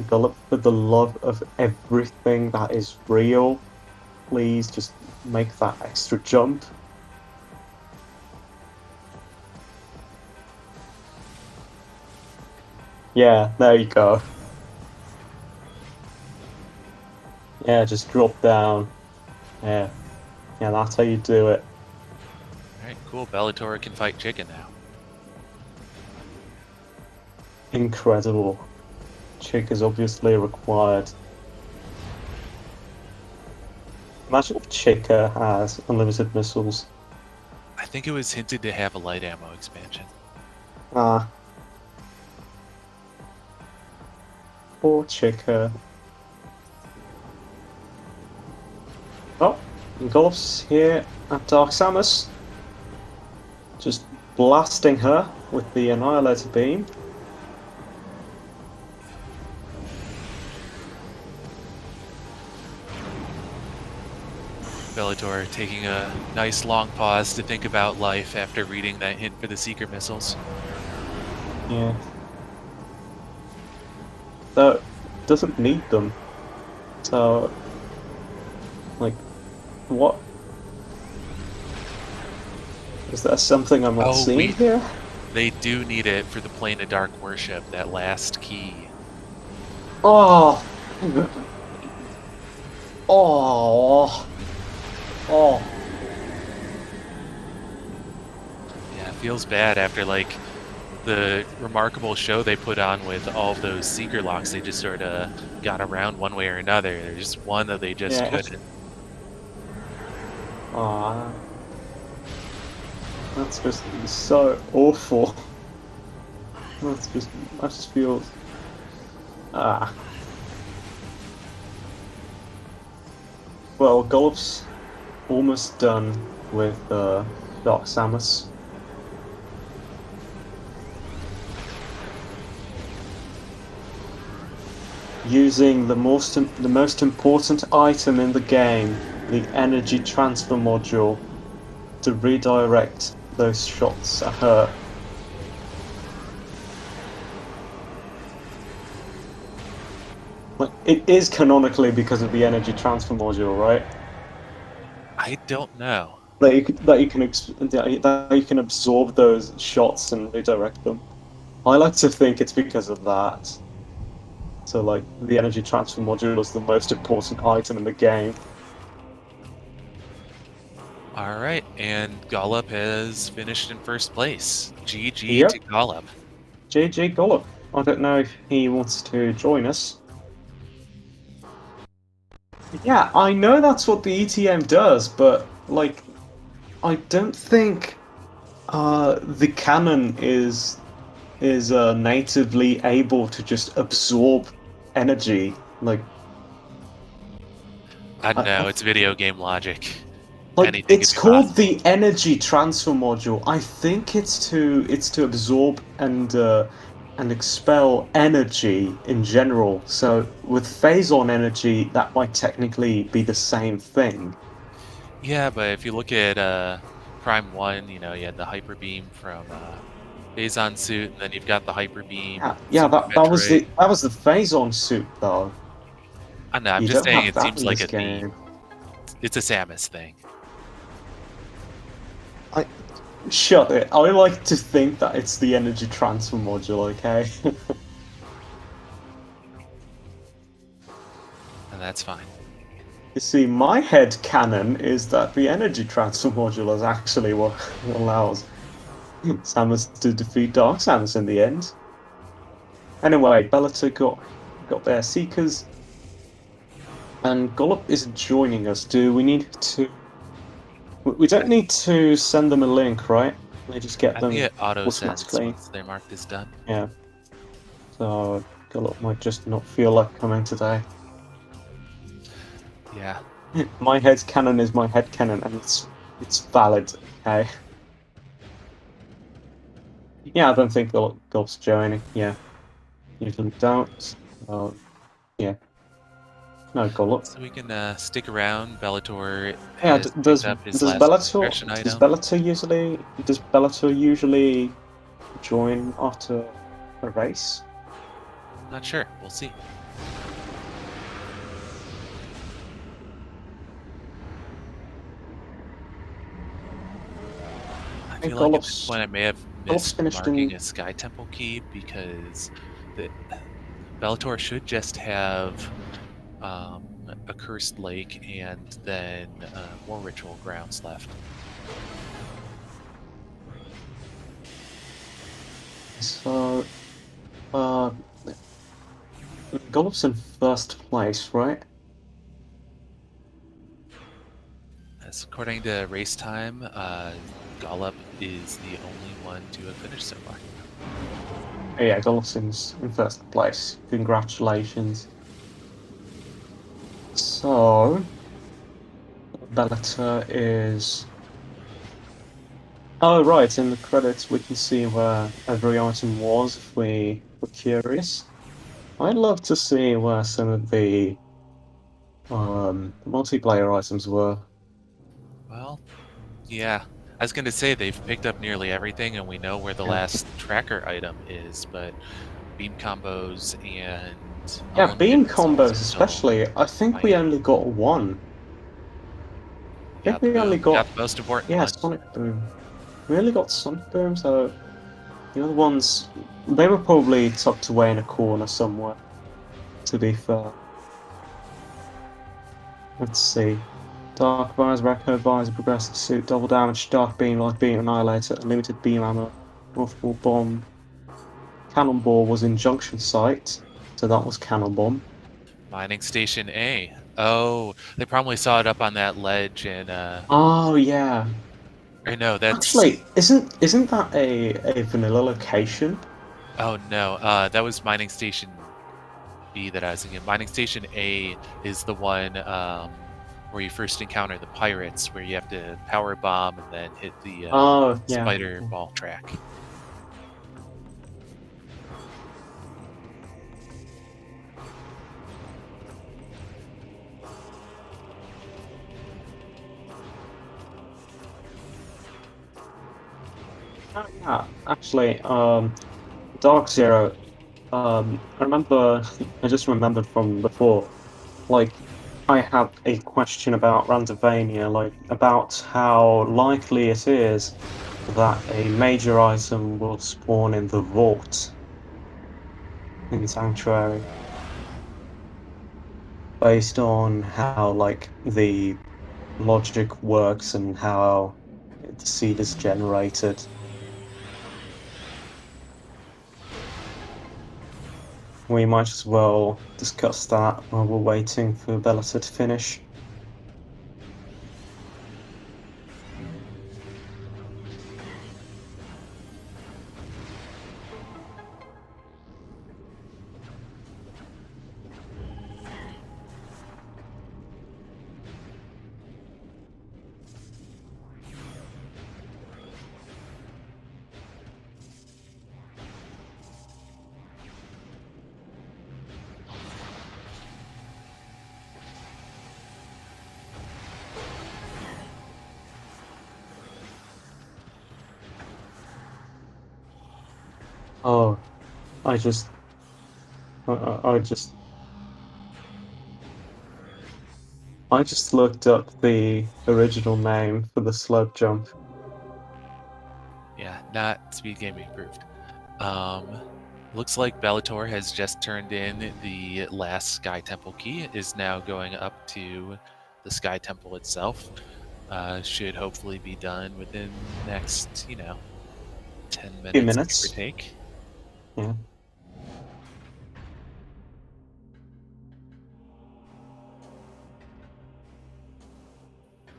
Gullop, for the love of everything that is real, please just make that extra jump. Yeah, there you go. Yeah, just drop down. Yeah, yeah, that's how you do it. Alright, cool. Bellator can fight Chicken now. Incredible. Chick is obviously required. Imagine if Chica has unlimited missiles. I think it was hinted to have a light ammo expansion. Ah, poor Chica. Oh, Golf's here at Dark Samus. Just blasting her with the Annihilator Beam. Bellator taking a nice long pause to think about life after reading that hint for the Seeker missiles. Yeah. Though, doesn't need them. So, like, what? Is there something I'm not seeing here? They do need it for the Plane of Dark Worship, that last key. Oh. Oh. Oh. Yeah, it feels bad after like the remarkable show they put on with all of those seeker locks. They just sort of got around one way or another. There's just one that they just Yeah. couldn't. Oh. That's just so awful. That just feels. Ah. Well, Golf's almost done with Dark Samus. Using the most important item in the game, the energy transfer module, to redirect those shots at her. Like, it is canonically because of the energy transfer module, right? I don't know. That you can absorb those shots and redirect them. I like to think it's because of that. So, like, the energy transfer module is the most important item in the game. All right, and Gollop has finished in first place. GG to Yep, Gollop. JJ Gollop. I don't know if he wants to join us. Yeah, I know that's what the ETM does, but, like, I don't think the cannon is natively able to just absorb energy. Like, I don't know. I It's video game logic. like Anything could it's be called possible. the energy transfer module. I think it's to absorb and expel energy in general. So with phazon energy, that might technically be the same thing. Yeah, but if you look at Prime 1, you know, you had the Hyper Beam from Phazon Suit, and then you've got the Hyper Beam Yeah, yeah, Super Metroid. that was the phazon suit though. I don't know, I'm You just don't saying have it that seems in like this a theme. game. It's a Samus thing. I shut it. I like to think that it's the energy transfer module. Okay. And that's fine. You see, my head canon is that the energy transfer module is actually what allows Samus to defeat Dark Samus in the end. Anyway, Bellator got their Seekers, and Gollop isn't joining us. Do we need to? We don't need to send them a link, right? They just get I think them it auto sends automatically. once their mark is done. Yeah. So Gollop might just not feel like coming today. Yeah. My head canon is my head canon, and it's valid. Okay. Yeah, I don't think Gollop's joining. Yeah. Usually don't. Uh, yeah, no Gollop. So we can stick around. Bellator Yeah, has picked up his last progression item. Does Bellator usually join after a race? Not sure. We'll see. I Hey, feel like at this point I may have Gollop's missed finished marking in. a Sky Temple key because the Bellator should just have a Cursed Lake and then more Ritual Grounds left. So, uh, Gollop's in first place, right? As according to race time, Gollop is the only one to have finished so far. Oh, yeah, Gollop's in first place. Congratulations. So, Bellator is. Oh, right, in the credits we can see where every item was if we were curious. I'd love to see where some of the multiplayer items were. Well, yeah. I was going to say they've picked up nearly everything and we know where the Yeah, last tracker item is, but beam combos and yeah, beam unlimited missiles combos are still especially. I think we mighty. only got one. I Yeah, think the we only boom. We got got, the most important yeah, one. Sonic Boom. We only got Sonic Boom, so the other ones, they were probably tucked away in a corner somewhere. to be fair. Let's see. Dark Visor, Echo Visor, Progressive Suit, Double Damage, Dark Beam, Light Beam, Annihilator, Unlimited Beam Ammo, Multiple Bomb. Cannonball was in Junction Site, so that was Cannon Bomb. Mining Station A. Oh, they probably saw it up on that ledge and Oh yeah. or no, that's Actually, isn't that a vanilla location? oh no, that was Mining Station B that I was thinking. Mining Station A is the one where you first encounter the pirates, where you have to power bomb and then hit the Oh yeah. spider ball track. Yeah, actually, Dark Zero. I remember. I just remembered from before. Like, I had a question about Randomania, like about how likely it is that a major item will spawn in the vault in Sanctuary, based on how like the logic works and how the seed is generated. We might as well discuss that while we're waiting for Bellator to finish. Oh, I just, I just, I just looked up the original name for the slug jump. Yeah, not SpeedGaming approved. Looks like Bellator has just turned in the last Sky Temple key. It is now going up to the Sky Temple itself. Should hopefully be done within the next, 10 Few minutes, give or minutes. take. Yeah.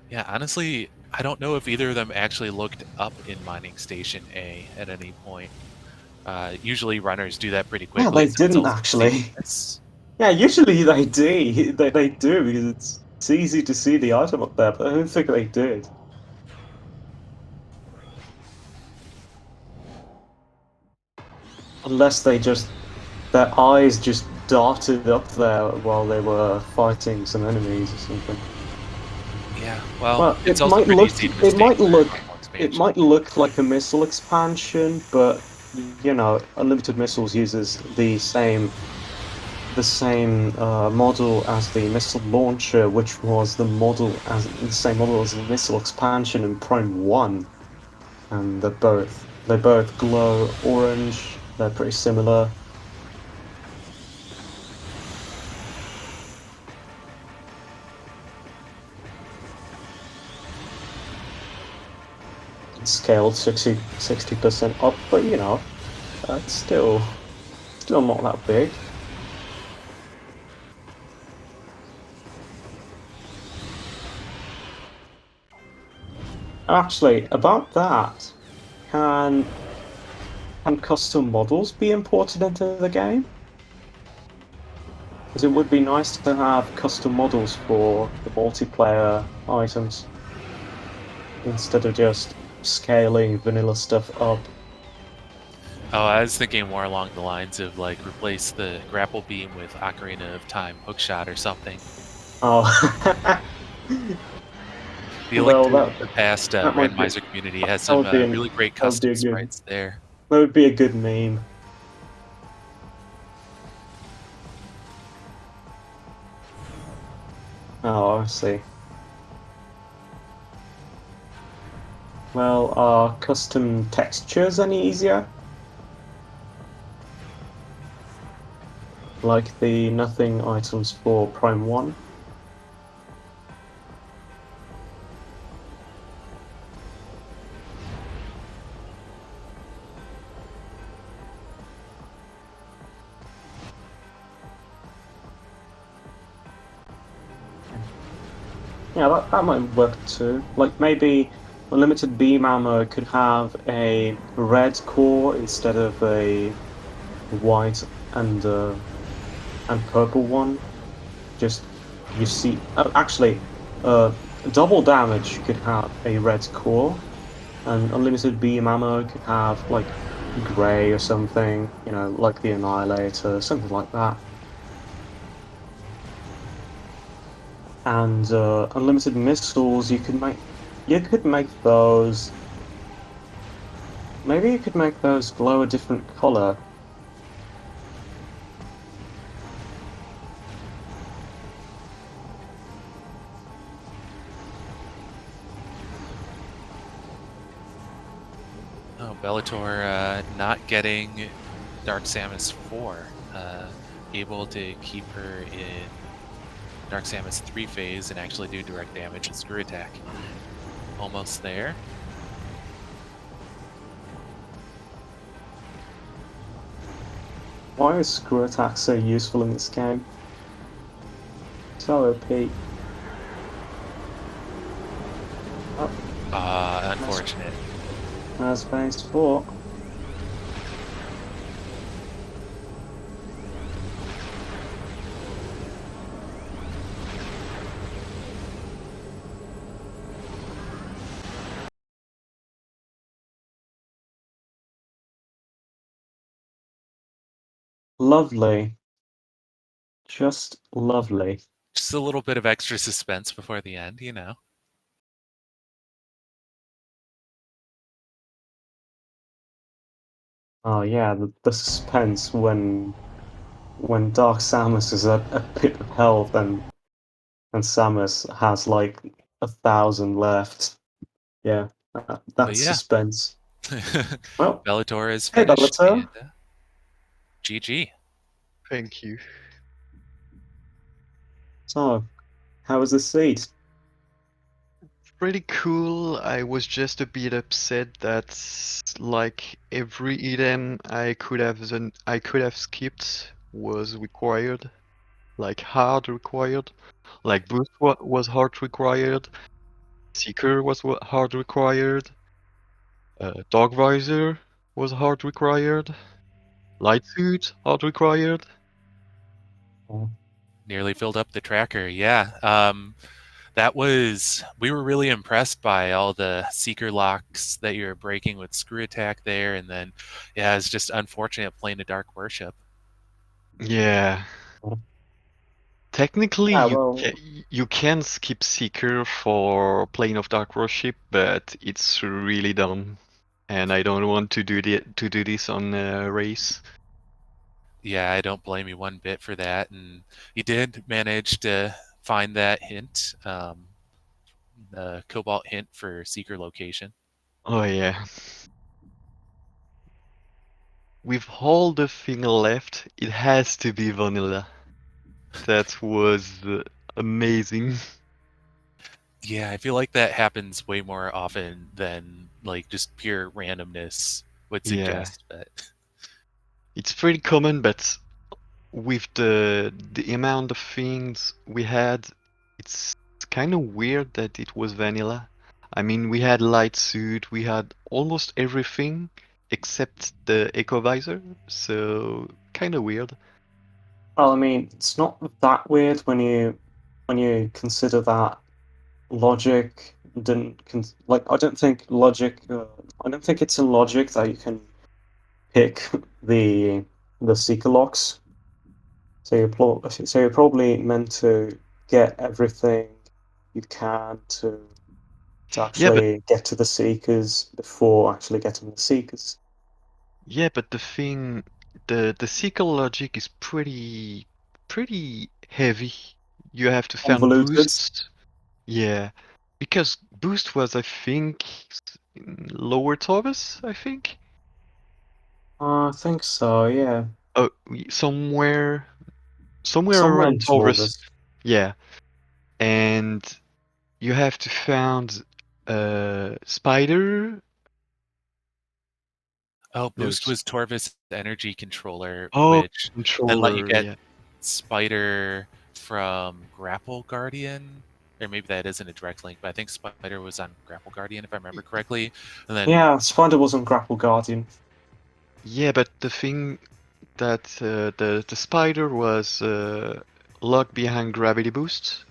Yeah, honestly, I don't know if either of them actually looked up in Mining Station A at any point. Usually runners do that pretty Yeah, quickly, they so it's didn't also actually. this. Yeah, usually they do. They do because it's easy to see the item up there, but I don't think they did. Unless they just their eyes just darted up there while they were fighting some enemies or something. Yeah, well, Well, it's also pretty easy to mistake for a normal it expansion. might look like a missile expansion, but you know, Unlimited Missiles uses the same model as the missile launcher, which was the same model as the missile expansion in Prime 1, and they both glow orange. They're pretty similar. It's scaled 60% up, but you know, it's still not that big. Actually, about that, can can custom models be imported into the game? Because it would be nice to have custom models for the multiplayer items instead of just scaling vanilla stuff up. Oh, I was thinking more along the lines of like replace the grapple beam with Ocarina of Time hookshot or something. Oh, The Link well, to the Past that might be randomizer community has that some would be really great that would be custom a good sprites there. that would be a good meme. Oh, I see. Well, are custom textures any easier? like the nothing items for Prime 1. Yeah, that might work too. Like maybe unlimited beam ammo could have a red core instead of a white and purple one. Just you see, actually, double damage could have a red core, and unlimited beam ammo could have like gray or something. You know, like the Annihilator, something like that. And unlimited missiles, you could make those. Maybe you could make those glow a different color. Oh, Bellator not getting Dark Samus 4. Able to keep her in Dark Samus 3 phase and actually do direct damage and screw attack. Almost there. Why is screw attack so useful in this game? So OP. Oh, that's, Unfortunate. that's phase 4. Lovely. Just lovely. Just a little bit of extra suspense before the end, you know. Oh yeah, the suspense when Dark Samus is at a pit of health and Samus has like 1,000 left. Yeah, But that's yeah, suspense. Well, Bellator is hey finished and Bellator. GG. Thank you. So, how was the seat? Pretty cool. I was just a bit upset that like every item I could have skipped was required, like hard required. Like boost was hard required, seeker was hard required, dog visor was hard required, light suit hard required. Oh, Nearly filled up the tracker. Yeah. We were really impressed by all the seeker locks that you're breaking with screw attack there. And then, yeah, it's just unfortunate playing a dark worship. Yeah. oh. Technically, Yeah, well, you can skip Seeker for Plane of Dark Worship, but it's really dumb, and I don't want to do this on a race. Yeah, I don't blame you one bit for that. And you did manage to find that hint, the Cobalt hint for seeker location. Oh yeah. With all the thing left, it has to be vanilla. That was amazing. Yeah, I feel like that happens way more often than like just pure randomness would Yeah, suggest. But it's pretty common, but with the amount of things we had, it's kind of weird that it was vanilla. I mean, we had light suit, we had almost everything except the echo visor, so kind of weird. I mean, it's not that weird when you consider that logic didn't like. I don't think it's in logic that you can pick the the seeker locks. So you're probably meant to get everything you can to Yeah, but actually get to the seekers before actually getting the seekers. the thing, the seeker logic is pretty heavy. You have to find Convoluted. boosts. Yeah, because boost was, I think, in lower Taurus, I think. I think so. Yeah. Oh, somewhere. somewhere Somewhere around in Torvus. Torvus. Yeah, and you have to find Spider. Oh, No, Boost was Torvis' energy controller, oh, which then let you controller. get Yeah, Spider from Grapple Guardian. Or maybe that isn't a direct link, but I think Spider was on Grapple Guardian, if I remember correctly. And then, Yeah, Spider was on Grapple Guardian. yeah, but the thing that the Spider was locked behind Gravity Boost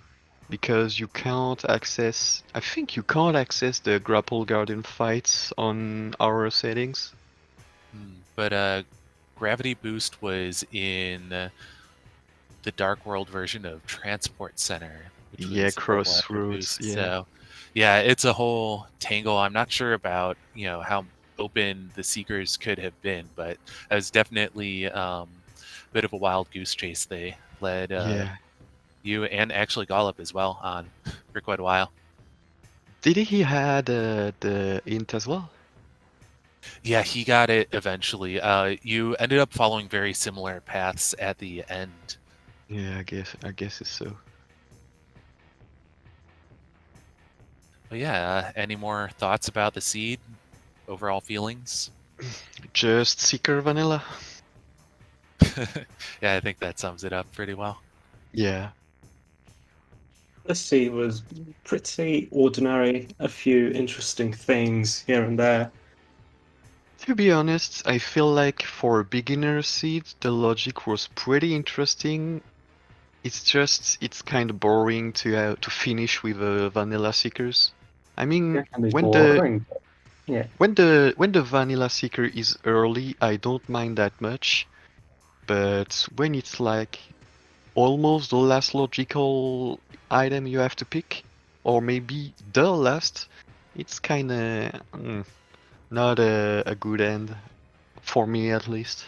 because you can't access. I think you can't access the Grapple Guardian fights on our settings. but Gravity Boost was in the Dark World version of Transport Center, which Yeah, was a level after Crossroads. Boost. Yeah, So, yeah, it's a whole tangle. I'm not sure about how open the seekers could have been, but it was definitely a bit of a wild goose chase. They led yeah. you and actually Gollop as well on for quite a while. Did he had the int as well? Yeah, he got it eventually. You ended up following very similar paths at the end. Yeah, I guess it's so. But yeah, any more thoughts about the seed? Overall feelings? Just Seeker Vanilla. Yeah, I think that sums it up pretty well. Yeah. The sea was pretty ordinary. A few interesting things here and there. To be honest, I feel like for a beginner seed, the logic was pretty interesting. It's just it's kind of boring to finish with vanilla seekers. I mean, It can be when the boring, but yeah. when the vanilla seeker is early, I don't mind that much. But when it's like almost the last logical item you have to pick, or maybe the last, it's kind of not a good end for me at least.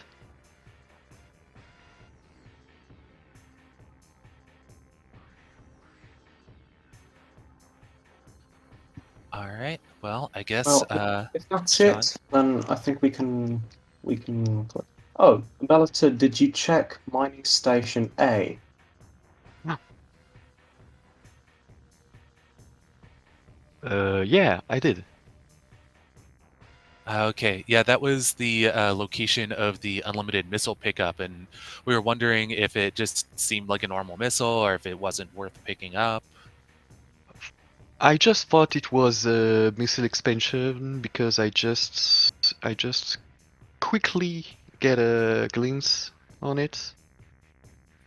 All right. Well, I guess, Well, if that's Sean. it, then I think we can. Oh, Bellator, did you check mining station A? Yeah, I did. Okay, yeah, that was the location of the unlimited missile pickup, and we were wondering if it just seemed like a normal missile or if it wasn't worth picking up. I just thought it was a missile expansion because I just quickly get a glimpse on it.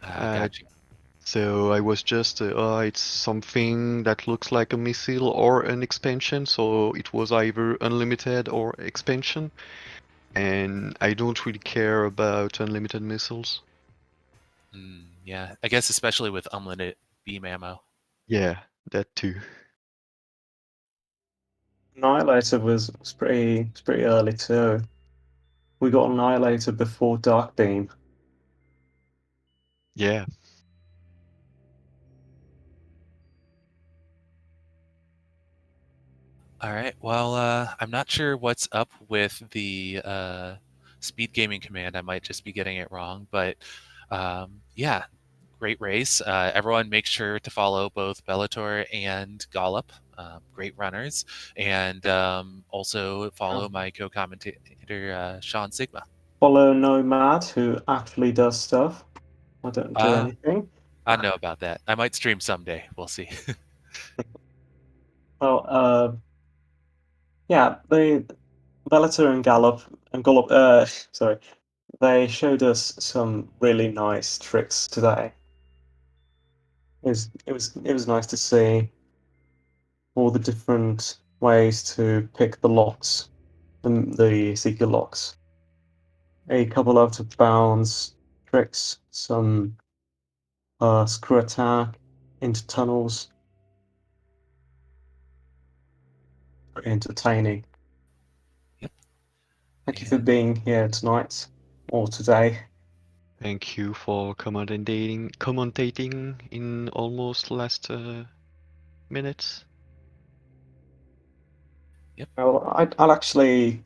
Uh, Gotcha. so I was just, oh, it's something that looks like a missile or an expansion. So it was either unlimited or expansion, and I don't really care about unlimited missiles. Yeah, I guess especially with unlimited beam ammo. Yeah, that too. Annihilator was pretty early too. We got Annihilator before Dark Beam. Yeah. All right. Well, I'm not sure what's up with the speed gaming command. I might just be getting it wrong, but yeah, great race. Everyone, make sure to follow both Bellator and Gollop. Great runners, and also follow my co-commentator Sean Sigma. Follow Nomad, who actually does stuff. I don't do Uh, anything. I know about that. I might stream someday. We'll see. Well, yeah, the Bellator and Gallop, sorry, they showed us some really nice tricks today. It was nice to see all the different ways to pick the locks, the seeker locks. A couple out of bounds tricks, some screw attack into tunnels. Very entertaining. Yep. Thank you for And being here tonight or today. Thank you for commentating in almost last minutes. yep. Well, I'll actually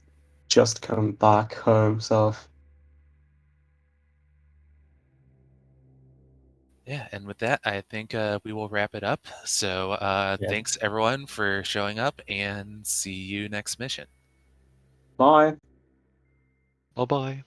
just come back home, so Yeah, and with that, I think we will wrap it up. So Yeah. thanks everyone for showing up, and see you next mission. Bye. Bye bye.